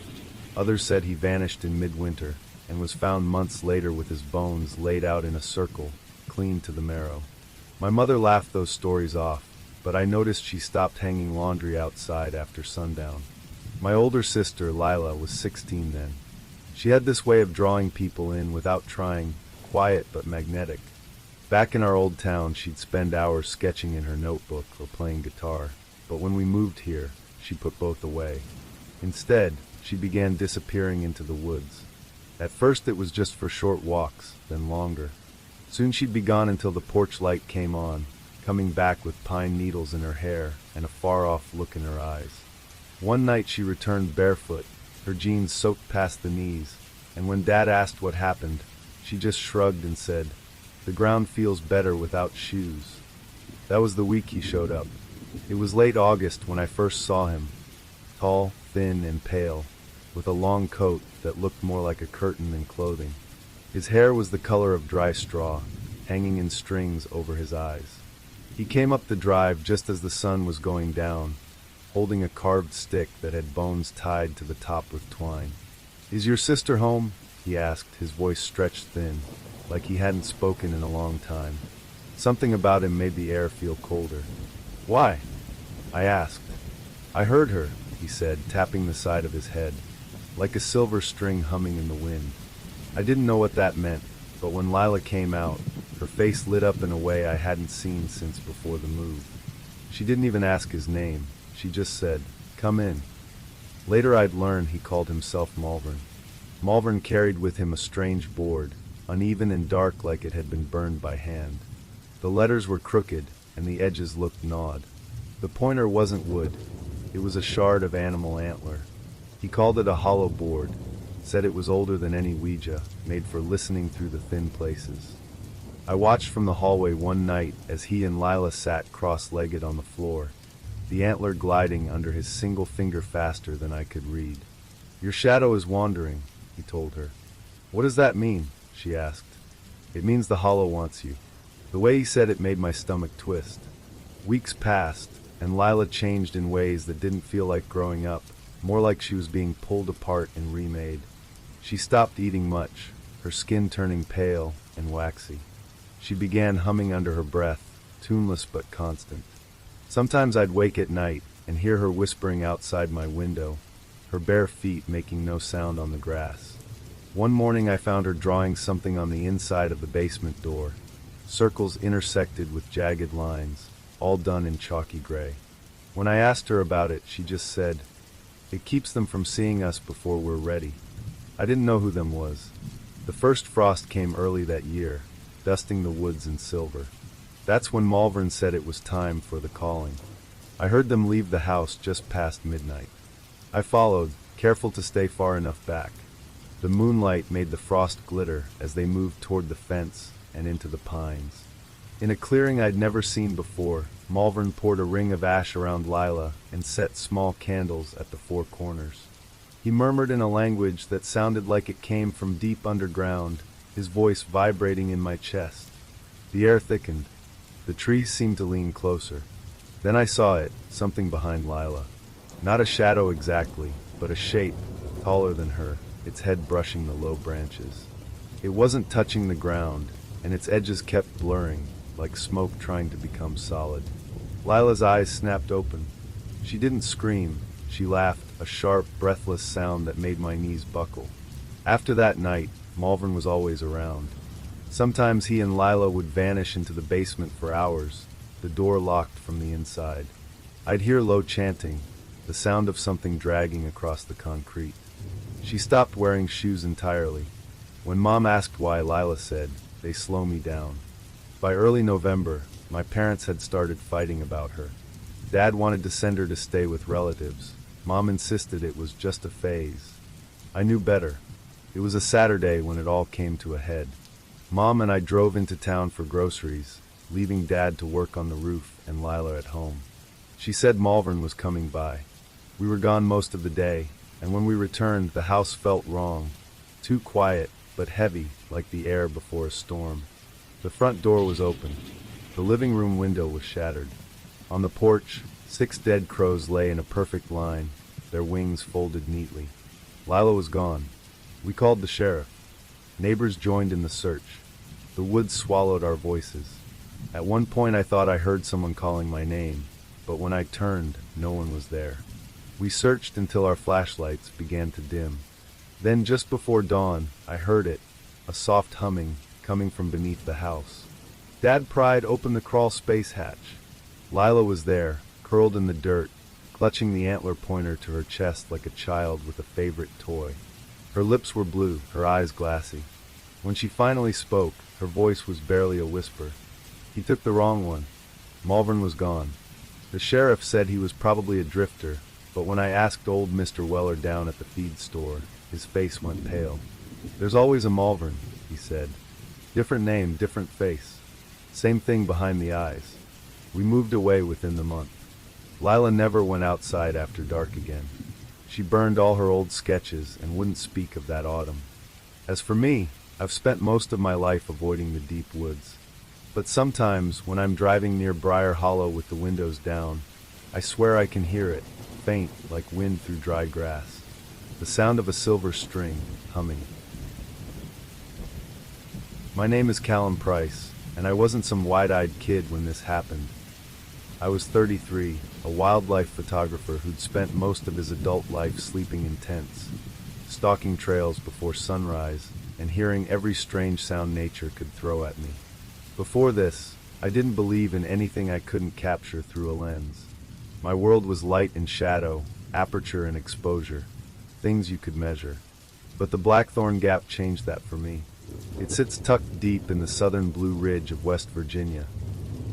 Others said he vanished in midwinter and was found months later with his bones laid out in a circle, clean to the marrow. My mother laughed those stories off, but I noticed she stopped hanging laundry outside after sundown. My older sister, Lila, was 16 then. She had this way of drawing people in without trying, quiet but magnetic. Back in our old town, she'd spend hours sketching in her notebook or playing guitar, but when we moved here, she put both away. Instead, she began disappearing into the woods. At first it was just for short walks, then longer. Soon she'd be gone until the porch light came on, coming back with pine needles in her hair and a far-off look in her eyes. One night she returned barefoot, her jeans soaked past the knees, and when Dad asked what happened, she just shrugged and said, "The ground feels better without shoes." That was the week he showed up. It was late August when I first saw him, tall, thin, and pale, with a long coat that looked more like a curtain than clothing. His hair was the color of dry straw, hanging in strings over his eyes. He came up the drive just as the sun was going down, holding a carved stick that had bones tied to the top with twine. "Is your sister home?" he asked, his voice stretched thin, like he hadn't spoken in a long time. Something about him made the air feel colder. "Why?" I asked. "I heard her," he said, tapping the side of his head, like a silver string humming in the wind. I didn't know what that meant, but when Lila came out, her face lit up in a way I hadn't seen since before the move. She didn't even ask his name. She just said, "Come in." Later I'd learn he called himself Malvern. Malvern carried with him a strange board, uneven and dark like it had been burned by hand. The letters were crooked, and the edges looked gnawed. The pointer wasn't wood. It was a shard of animal antler. He called it a hollow board, said it was older than any Ouija, made for listening through the thin places. I watched from the hallway one night as he and Lila sat cross-legged on the floor, the antler gliding under his single finger faster than I could read. "Your shadow is wandering," he told her. "What does that mean?" she asked. "It means the hollow wants you." The way he said it made my stomach twist. Weeks passed, and Lila changed in ways that didn't feel like growing up, more like she was being pulled apart and remade. She stopped eating much, her skin turning pale and waxy. She began humming under her breath, tuneless but constant. Sometimes I'd wake at night and hear her whispering outside my window, her bare feet making no sound on the grass. One morning I found her drawing something on the inside of the basement door, circles intersected with jagged lines, all done in chalky gray. When I asked her about it, she just said, "It keeps them from seeing us before we're ready." I didn't know who them was. The first frost came early that year, dusting the woods in silver. That's when Malvern said it was time for the calling. I heard them leave the house just past midnight. I followed, careful to stay far enough back. The moonlight made the frost glitter as they moved toward the fence and into the pines. In a clearing I'd never seen before, Malvern poured a ring of ash around Lila and set small candles at the four corners. He murmured in a language that sounded like it came from deep underground, his voice vibrating in my chest. The air thickened. The trees seemed to lean closer. Then I saw it, something behind Lila. Not a shadow exactly, but a shape, taller than her, its head brushing the low branches. It wasn't touching the ground, and its edges kept blurring, like smoke trying to become solid. Lila's eyes snapped open. She didn't scream. She laughed, a sharp, breathless sound that made my knees buckle. After that night, Malvern was always around. Sometimes he and Lila would vanish into the basement for hours, the door locked from the inside. I'd hear low chanting, the sound of something dragging across the concrete. She stopped wearing shoes entirely. When Mom asked why, Lila said, "They slow me down." By early November, my parents had started fighting about her. Dad wanted to send her to stay with relatives. Mom insisted it was just a phase. I knew better. It was a Saturday when it all came to a head. Mom and I drove into town for groceries, leaving Dad to work on the roof and Lila at home. She said Malvern was coming by. We were gone most of the day, and when we returned, the house felt wrong. Too quiet, but heavy, like the air before a storm. The front door was open. The living room window was shattered. On the porch, 6 dead crows lay in a perfect line, their wings folded neatly. Lila was gone. We called the sheriff. Neighbors joined in the search. The woods swallowed our voices. At one point I thought I heard someone calling my name, but when I turned, no one was there. We searched until our flashlights began to dim. Then just before dawn, I heard it, a soft humming, coming from beneath the house. Dad pried open the crawl space hatch. Lila was there, curled in the dirt, clutching the antler pointer to her chest like a child with a favorite toy. Her lips were blue, her eyes glassy. When she finally spoke, her voice was barely a whisper. He took the wrong one. Malvern was gone. The sheriff said he was probably a drifter, but when I asked old Mr. Weller down at the feed store, his face went pale. "There's always a Malvern," he said. "Different name, different face. Same thing behind the eyes." We moved away within the month. Lila never went outside after dark again. She burned all her old sketches and wouldn't speak of that autumn. As for me, I've spent most of my life avoiding the deep woods. But sometimes, when I'm driving near Briar Hollow with the windows down, I swear I can hear it, faint like wind through dry grass. The sound of a silver string, humming. My name is Callum Price, and I wasn't some wide-eyed kid when this happened. I was 33, a wildlife photographer who'd spent most of his adult life sleeping in tents, stalking trails before sunrise, and hearing every strange sound nature could throw at me. Before this, I didn't believe in anything I couldn't capture through a lens. My world was light and shadow, aperture and exposure, things you could measure. But the Blackthorn Gap changed that for me. It sits tucked deep in the southern Blue Ridge of West Virginia,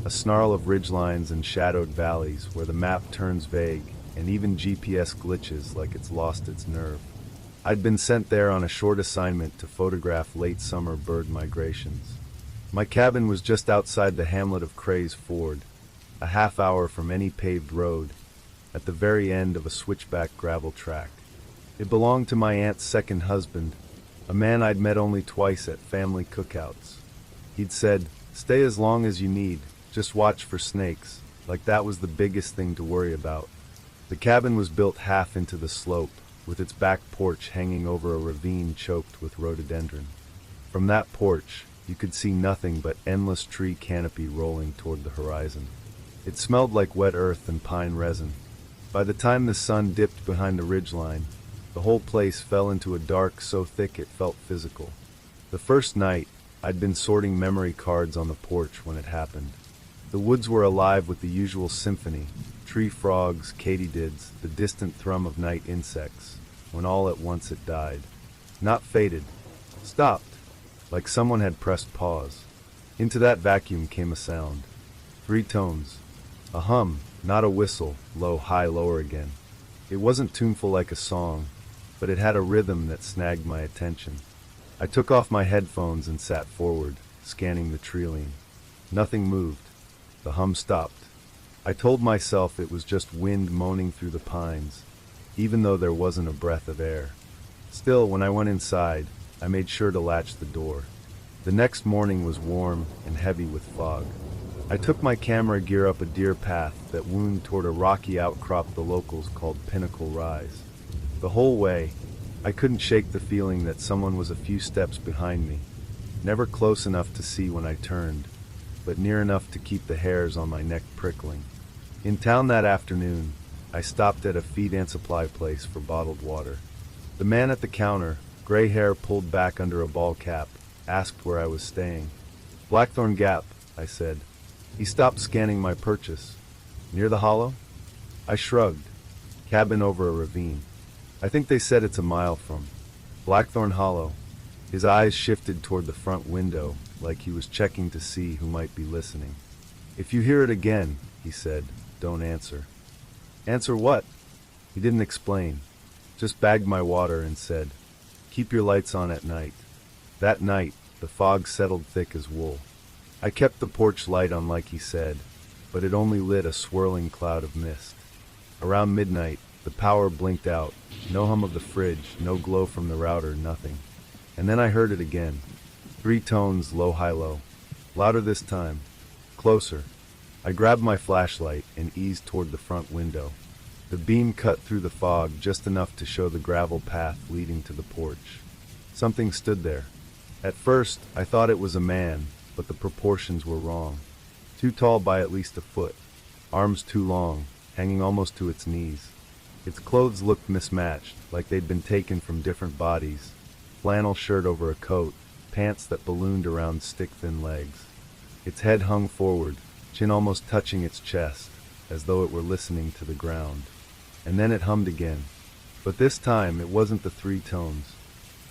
a snarl of ridgelines and shadowed valleys where the map turns vague and even GPS glitches like it's lost its nerve. I'd been sent there on a short assignment to photograph late summer bird migrations. My cabin was just outside the hamlet of Crays Ford, a half hour from any paved road, at the very end of a switchback gravel track. It belonged to my aunt's second husband, a man I'd met only twice at family cookouts. He'd said, "Stay as long as you need, just watch for snakes," like that was the biggest thing to worry about. The cabin was built half into the slope, with its back porch hanging over a ravine choked with rhododendron. From that porch, you could see nothing but endless tree canopy rolling toward the horizon. It smelled like wet earth and pine resin. By the time the sun dipped behind the ridgeline, The whole place fell into a dark so thick it felt physical. The first night, I'd been sorting memory cards on the porch when it happened. The woods were alive with the usual symphony, tree frogs, katydids, the distant thrum of night insects, when all at once it died. Not faded, stopped, like someone had pressed pause. Into that vacuum came a sound. 3 tones. A hum, not a whistle, low, high, lower again. It wasn't tuneful like a song, but it had a rhythm that snagged my attention. I took off my headphones and sat forward, scanning the tree. Nothing moved. The hum stopped. I told myself it was just wind moaning through the pines, even though there wasn't a breath of air. Still, when I went inside, I made sure to latch the door. The next morning was warm and heavy with fog. I took my camera gear up a deer path that wound toward a rocky outcrop the locals called Pinnacle Rise. The whole way, I couldn't shake the feeling that someone was a few steps behind me, never close enough to see when I turned, but near enough to keep the hairs on my neck prickling. In town that afternoon, I stopped at a feed and supply place for bottled water. The man at the counter, gray hair pulled back under a ball cap, asked where I was staying. Blackthorn Gap, I said. He stopped scanning my purchase. Near the hollow? I shrugged. Cabin over a ravine. I think they said it's a mile from Blackthorn Hollow. His eyes shifted toward the front window, like he was checking to see who might be listening. If you hear it again, he said, don't answer. Answer what? He didn't explain. Just bagged my water and said, keep your lights on at night. That night, the fog settled thick as wool. I kept the porch light on like he said, but it only lit a swirling cloud of mist. Around midnight, the power blinked out. No hum of the fridge, no glow from the router, nothing. And then I heard it again. 3 tones, low, high, low. Louder this time. Closer. I grabbed my flashlight and eased toward the front window. The beam cut through the fog just enough to show the gravel path leading to the porch. Something stood there. At first, I thought it was a man, but the proportions were wrong. Too tall by at least a foot. Arms too long, hanging almost to its knees. Its clothes looked mismatched, like they'd been taken from different bodies. Flannel shirt over a coat, pants that ballooned around stick-thin legs. Its head hung forward, chin almost touching its chest, as though it were listening to the ground. And then it hummed again. But this time, it wasn't the 3 tones.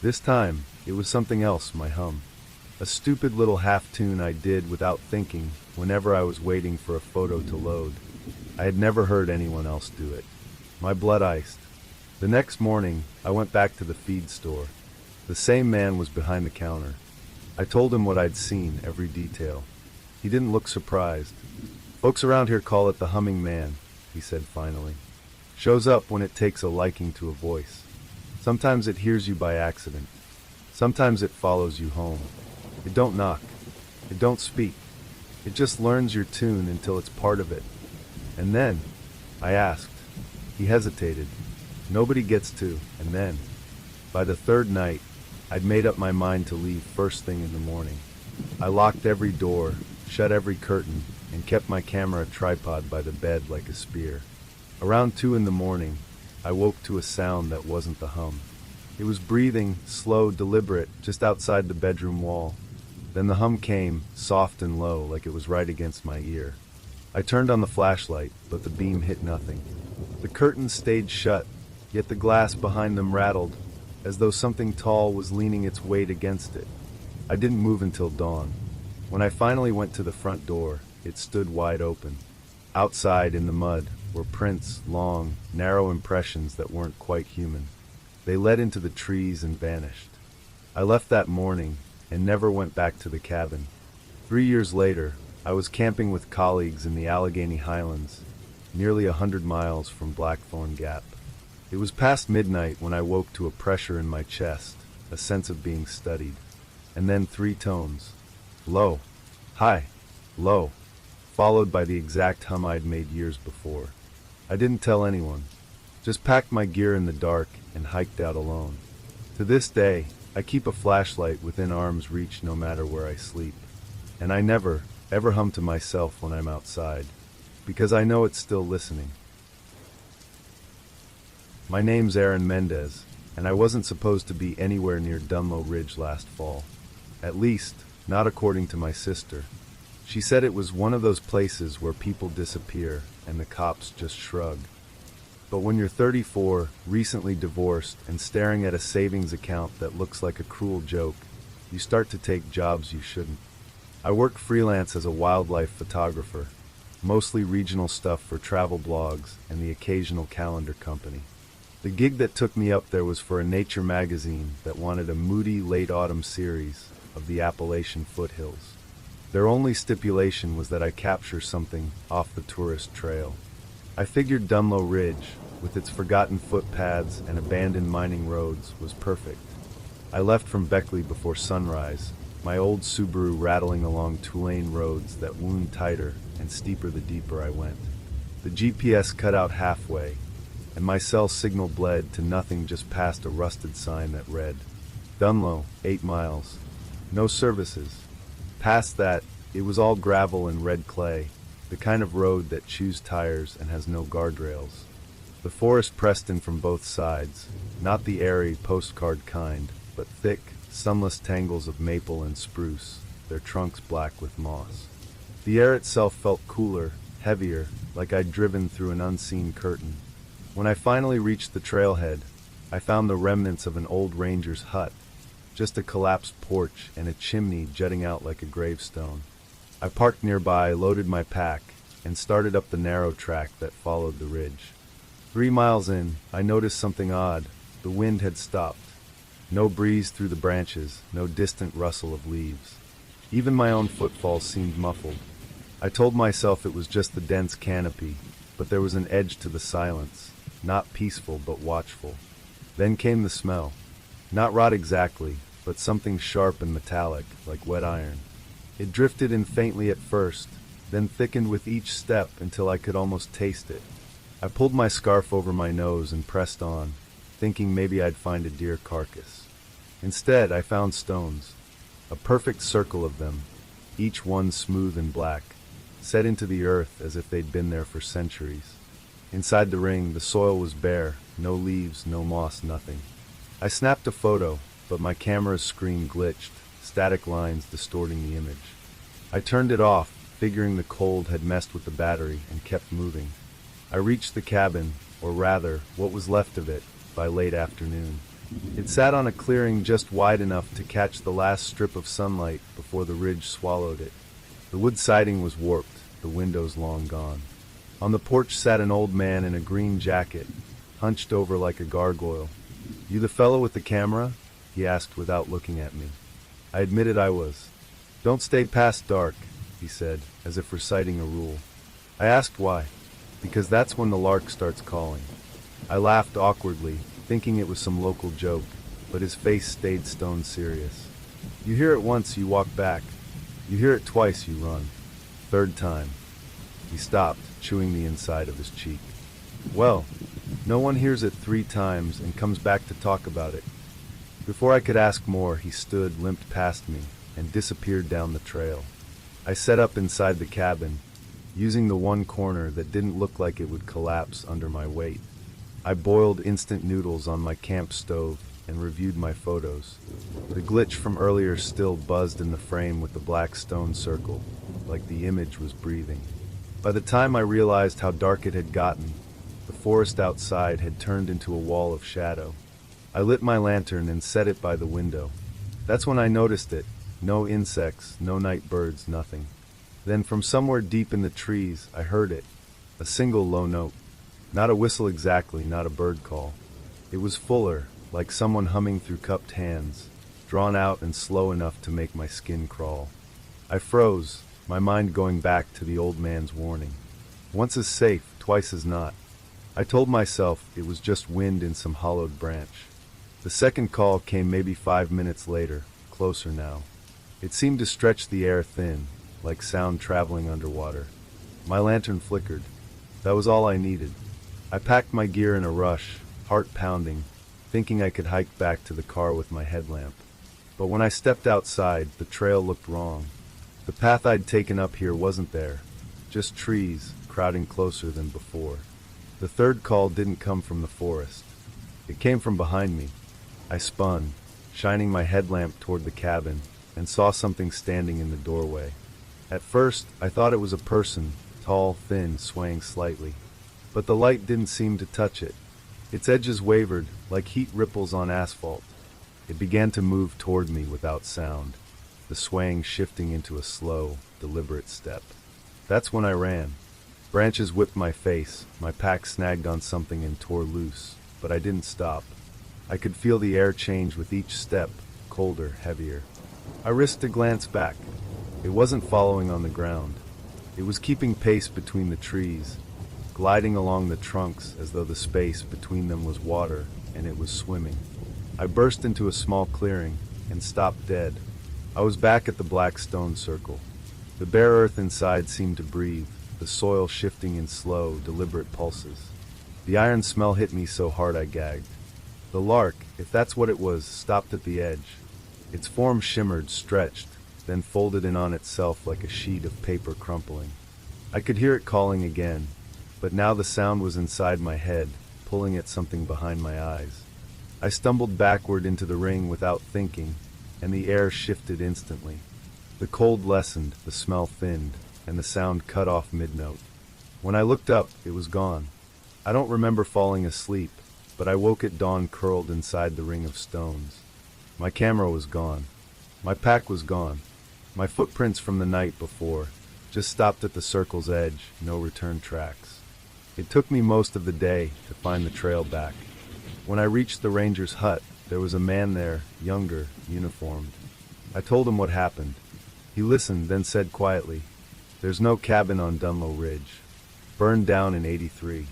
This time, it was something else, my hum. A stupid little half-tune I did without thinking whenever I was waiting for a photo to load. I had never heard anyone else do it. My blood iced. The next morning, I went back to the feed store. The same man was behind the counter. I told him what I'd seen, every detail. He didn't look surprised. Folks around here call it the humming man, he said finally. Shows up when it takes a liking to a voice. Sometimes it hears you by accident. Sometimes it follows you home. It don't knock. It don't speak. It just learns your tune until it's part of it. And then, I asked. He hesitated. Nobody gets to, and then, by the 3rd night, I'd made up my mind to leave first thing in the morning. I locked every door, shut every curtain, and kept my camera tripod by the bed like a spear. Around 2 in the morning, I woke to a sound that wasn't the hum. It was breathing, slow, deliberate, just outside the bedroom wall. Then the hum came, soft and low, like it was right against my ear. I turned on the flashlight, but the beam hit nothing. The curtains stayed shut, yet the glass behind them rattled, as though something tall was leaning its weight against it. I didn't move until dawn. When I finally went to the front door, it stood wide open. Outside, in the mud, were prints, long, narrow impressions that weren't quite human. They led into the trees and vanished. I left that morning and never went back to the cabin. 3 years later, I was camping with colleagues in the Allegheny Highlands, nearly 100 miles from Blackthorn Gap. It was past midnight when I woke to a pressure in my chest, a sense of being studied. And then 3 tones. Low, high, low, followed by the exact hum I'd made years before. I didn't tell anyone, just packed my gear in the dark and hiked out alone. To this day, I keep a flashlight within arm's reach no matter where I sleep. And I never, ever hum to myself when I'm outside, because I know it's still listening. My name's Aaron Mendez, and I wasn't supposed to be anywhere near Dunlow Ridge last fall. At least, not according to my sister. She said it was one of those places where people disappear and the cops just shrug. But when you're 34, recently divorced, and staring at a savings account that looks like a cruel joke, you start to take jobs you shouldn't. I work freelance as a wildlife photographer, mostly regional stuff for travel blogs and the occasional calendar company. The gig that took me up there was for a nature magazine that wanted a moody late autumn series of the Appalachian foothills. Their only stipulation was that I capture something off the tourist trail. I figured Dunlow Ridge, with its forgotten footpaths and abandoned mining roads, was perfect. I left from Beckley before sunrise, my old Subaru rattling along two-lane roads that wound tighter and steeper the deeper I went. The GPS cut out halfway, and my cell signal bled to nothing just past a rusted sign that read, Dunlow, 8 miles. No services. Past that, it was all gravel and red clay, the kind of road that chews tires and has no guardrails. The forest pressed in from both sides, not the airy postcard kind, but thick, sunless tangles of maple and spruce, their trunks black with moss. The air itself felt cooler, heavier, like I'd driven through an unseen curtain. When I finally reached the trailhead, I found the remnants of an old ranger's hut, just a collapsed porch and a chimney jutting out like a gravestone. I parked nearby, loaded my pack, and started up the narrow track that followed the ridge. 3 miles in, I noticed something odd. The wind had stopped. No breeze through the branches, no distant rustle of leaves. Even my own footfalls seemed muffled. I told myself it was just the dense canopy, but there was an edge to the silence, not peaceful but watchful. Then came the smell. Not rot exactly, but something sharp and metallic, like wet iron. It drifted in faintly at first, then thickened with each step until I could almost taste it. I pulled my scarf over my nose and pressed on, thinking maybe I'd find a deer carcass. Instead, I found stones, a perfect circle of them, each one smooth and black, set into the earth as if they'd been there for centuries. Inside the ring, the soil was bare, no leaves, no moss, nothing. I snapped a photo, but my camera's screen glitched, static lines distorting the image. I turned it off, figuring the cold had messed with the battery, and kept moving. I reached the cabin, or rather, what was left of it, by late afternoon. It sat on a clearing just wide enough to catch the last strip of sunlight before the ridge swallowed it. The wood siding was warped, the windows long gone. On the porch sat an old man in a green jacket, hunched over like a gargoyle. "You the fellow with the camera?" he asked without looking at me. I admitted I was. "Don't stay past dark," he said, as if reciting a rule. I asked why. "Because that's when the lark starts calling." I laughed awkwardly, thinking it was some local joke, but his face stayed stone serious. "You hear it once, you walk back. You hear it twice, you run. Third time." He stopped, chewing the inside of his cheek. "Well, no one hears it 3 times and comes back to talk about it." Before I could ask more, he stood, limped past me, and disappeared down the trail. I set up inside the cabin, using the one corner that didn't look like it would collapse under my weight. I boiled instant noodles on my camp stove and reviewed my photos. The glitch from earlier still buzzed in the frame with the black stone circle, like the image was breathing. By the time I realized how dark it had gotten, the forest outside had turned into a wall of shadow. I lit my lantern and set it by the window. That's when I noticed it. No insects, no night birds, nothing. Then from somewhere deep in the trees, I heard it. A single low note. Not a whistle exactly, not a bird call. It was fuller, like someone humming through cupped hands, drawn out and slow enough to make my skin crawl. I froze, my mind going back to the old man's warning. Once is safe, twice is not. I told myself it was just wind in some hollowed branch. The second call came maybe 5 minutes later, closer now. It seemed to stretch the air thin, like sound traveling underwater. My lantern flickered. That was all I needed. I packed my gear in a rush, heart pounding, thinking I could hike back to the car with my headlamp. But when I stepped outside, the trail looked wrong. The path I'd taken up here wasn't there, just trees crowding closer than before. The third call didn't come from the forest. It came from behind me, I spun, shining my headlamp toward the cabin, and saw something standing in the doorway. At first, I thought it was a person, tall, thin, swaying slightly. But the light didn't seem to touch it. Its edges wavered, like heat ripples on asphalt. It began to move toward me without sound, the swaying shifting into a slow, deliberate step. That's when I ran. Branches whipped my face, my pack snagged on something and tore loose, but I didn't stop. I could feel the air change with each step, colder, heavier. I risked a glance back. It wasn't following on the ground. It was keeping pace between the trees, gliding along the trunks as though the space between them was water and it was swimming. I burst into a small clearing and stopped dead. I was back at the black stone circle. The bare earth inside seemed to breathe, the soil shifting in slow, deliberate pulses. The iron smell hit me so hard I gagged. The lark, if that's what it was, stopped at the edge. Its form shimmered, stretched, then folded in on itself like a sheet of paper crumpling. I could hear it calling again, but now the sound was inside my head, pulling at something behind my eyes. I stumbled backward into the ring without thinking, and the air shifted instantly. The cold lessened, the smell thinned, and the sound cut off mid-note. When I looked up, it was gone. I don't remember falling asleep, but I woke at dawn curled inside the ring of stones. My camera was gone. My pack was gone. My footprints from the night before just stopped at the circle's edge, no return tracks. It took me most of the day to find the trail back. When I reached the ranger's hut, there was a man there, younger, uniformed. I told him what happened. He listened, then said quietly, "There's no cabin on Dunlow Ridge. Burned down in '83.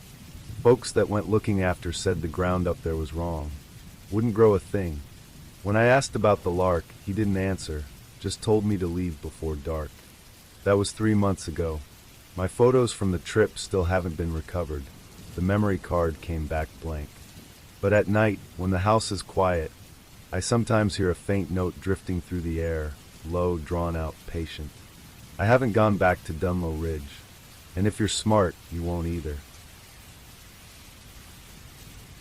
Folks that went looking after said the ground up there was wrong. Wouldn't grow a thing." When I asked about the lark, he didn't answer, just told me to leave before dark. That was 3 months ago. My photos from the trip still haven't been recovered. The memory card came back blank. But at night, when the house is quiet, I sometimes hear a faint note drifting through the air, low, drawn-out, patient. I haven't gone back to Dunlow Ridge, and if you're smart, you won't either.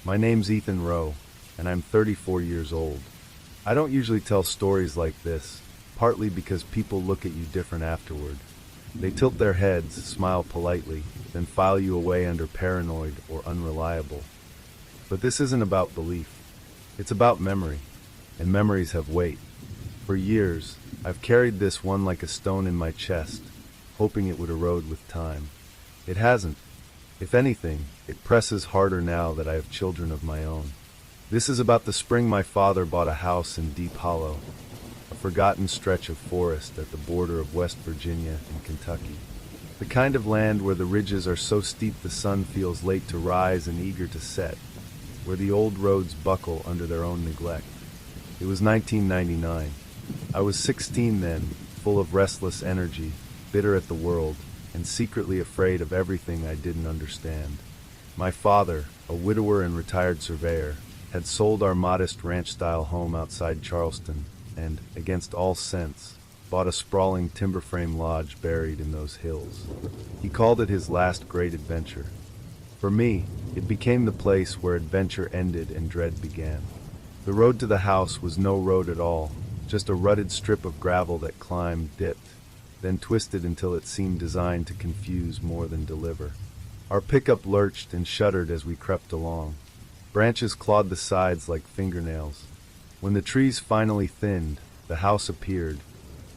My name's Ethan Rowe, and I'm 34 years old. I don't usually tell stories like this, partly because people look at you different afterward. They tilt their heads, smile politely, then file you away under paranoid or unreliable. But this isn't about belief. It's about memory, and memories have weight. For years, I've carried this one like a stone in my chest, hoping it would erode with time. It hasn't. If anything, it presses harder now that I have children of my own. This is about the spring my father bought a house in Deep Hollow, a forgotten stretch of forest at the border of West Virginia and Kentucky. The kind of land where the ridges are so steep the sun feels late to rise and eager to set, where the old roads buckle under their own neglect. It was 1999. I was 16 then, full of restless energy, bitter at the world, and secretly afraid of everything I didn't understand. My father, a widower and retired surveyor, had sold our modest ranch-style home outside Charleston and, against all sense, bought a sprawling timber-frame lodge buried in those hills. He called it his last great adventure. For me, it became the place where adventure ended and dread began. The road to the house was no road at all, just a rutted strip of gravel that climbed, dipped, then twisted until it seemed designed to confuse more than deliver. Our pickup lurched and shuddered as we crept along. Branches clawed the sides like fingernails. When the trees finally thinned, the house appeared,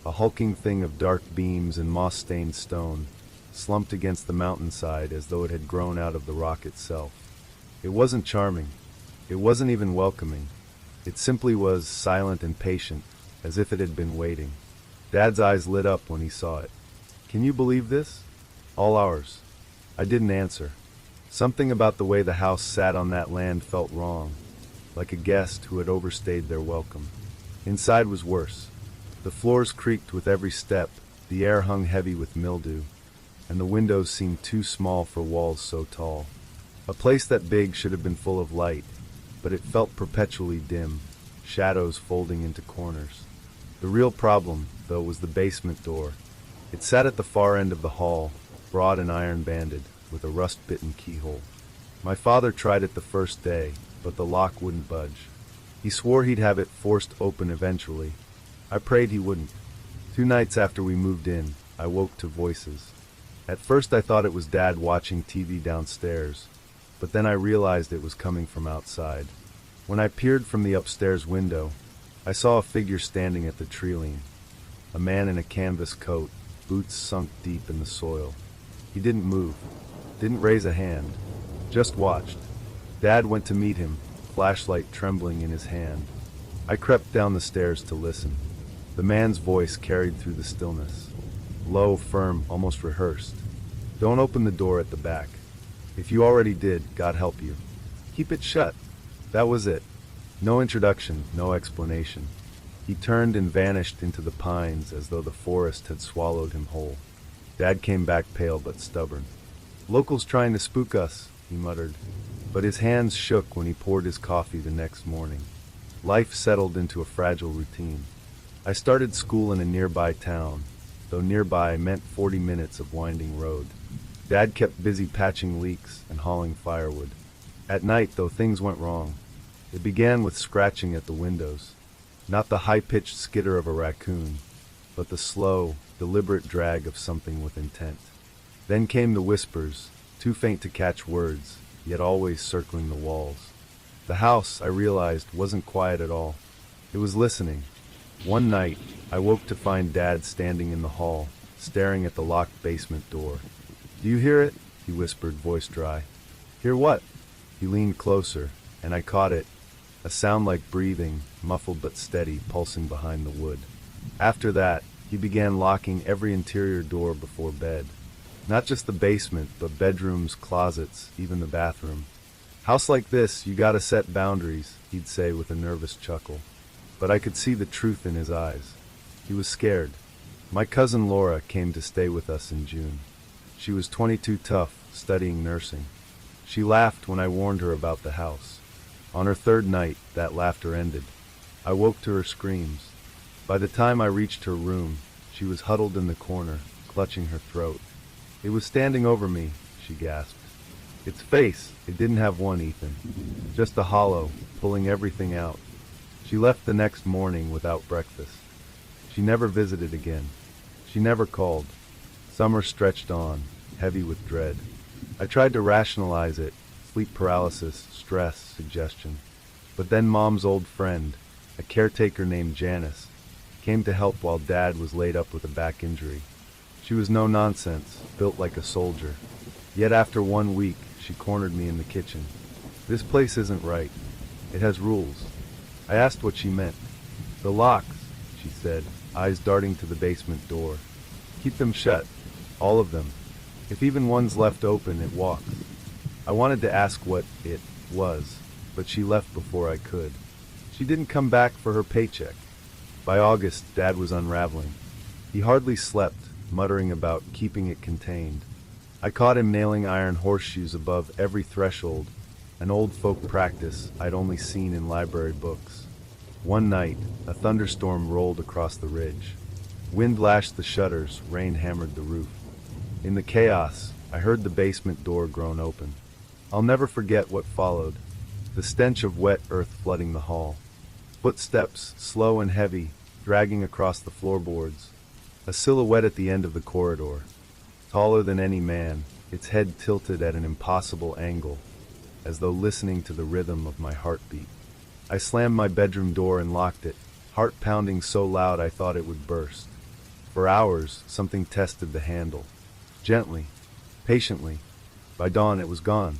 a hulking thing of dark beams and moss-stained stone, slumped against the mountainside as though it had grown out of the rock itself. It wasn't charming. It wasn't even welcoming. It simply was silent and patient, as if it had been waiting. Dad's eyes lit up when he saw it. "Can you believe this? All ours." I didn't answer. Something about the way the house sat on that land felt wrong, like a guest who had overstayed their welcome. Inside was worse. The floors creaked with every step, the air hung heavy with mildew, and the windows seemed too small for walls so tall. A place that big should have been full of light, but it felt perpetually dim, shadows folding into corners. The real problem, though, was the basement door. It sat at the far end of the hall, broad and iron-banded, with a rust-bitten keyhole. My father tried it the first day, but the lock wouldn't budge. He swore he'd have it forced open eventually. I prayed he wouldn't. 2 nights after we moved in, I woke to voices. At first I thought it was Dad watching TV downstairs, but then I realized it was coming from outside. When I peered from the upstairs window, I saw a figure standing at the treeline. A man in a canvas coat, boots sunk deep in the soil. He didn't move, didn't raise a hand, just watched. Dad went to meet him, flashlight trembling in his hand. I crept down the stairs to listen. The man's voice carried through the stillness. Low, firm, almost rehearsed. Don't open the door at the back. If you already did, God help you. Keep it shut. That was it. No introduction, no explanation. He turned and vanished into the pines as though the forest had swallowed him whole. Dad came back pale but stubborn. Locals trying to spook us, he muttered, but his hands shook when he poured his coffee the next morning. Life settled into a fragile routine. I started school in a nearby town, though nearby meant 40 minutes of winding road. Dad kept busy patching leaks and hauling firewood. At night, though, things went wrong. It began with scratching at the windows. Not the high-pitched skitter of a raccoon, but the slow, deliberate drag of something with intent. Then came the whispers, too faint to catch words, yet always circling the walls. The house, I realized, wasn't quiet at all. It was listening. One night, I woke to find Dad standing in the hall, staring at the locked basement door. "Do you hear it?" he whispered, voice dry. "Hear what?" He leaned closer, and I caught it. A sound like breathing, muffled but steady, pulsing behind the wood. After that, he began locking every interior door before bed. Not just the basement, but bedrooms, closets, even the bathroom. "House like this, you gotta set boundaries," he'd say with a nervous chuckle. But I could see the truth in his eyes. He was scared. My cousin Laura came to stay with us in June. She was 22, tough, studying nursing. She laughed when I warned her about the house. On her 3rd night, that laughter ended. I woke to her screams. By the time I reached her room, she was huddled in the corner, clutching her throat. "It was standing over me," she gasped. "Its face, it didn't have one, Ethan. Just a hollow, pulling everything out." She left the next morning without breakfast. She never visited again. She never called. Summer stretched on, heavy with dread. I tried to rationalize it, sleep paralysis, stress, suggestion. But then Mom's old friend, a caretaker named Janice, came to help while Dad was laid up with a back injury. She was no nonsense, built like a soldier. Yet after 1 week, she cornered me in the kitchen. "This place isn't right. It has rules." I asked what she meant. "The locks," she said, eyes darting to the basement door. "Keep them shut. All of them. If even one's left open, it walks." I wanted to ask what it was, but she left before I could. She didn't come back for her paycheck. By August, Dad was unraveling. He hardly slept, muttering about keeping it contained. I caught him nailing iron horseshoes above every threshold, an old folk practice I'd only seen in library books. One night, a thunderstorm rolled across the ridge. Wind lashed the shutters, rain hammered the roof. In the chaos, I heard the basement door groan open. I'll never forget what followed. The stench of wet earth flooding the hall. Footsteps, slow and heavy, dragging across the floorboards. A silhouette at the end of the corridor. Taller than any man, its head tilted at an impossible angle, as though listening to the rhythm of my heartbeat. I slammed my bedroom door and locked it, heart pounding so loud I thought it would burst. For hours, something tested the handle. Gently, patiently. By dawn, it was gone.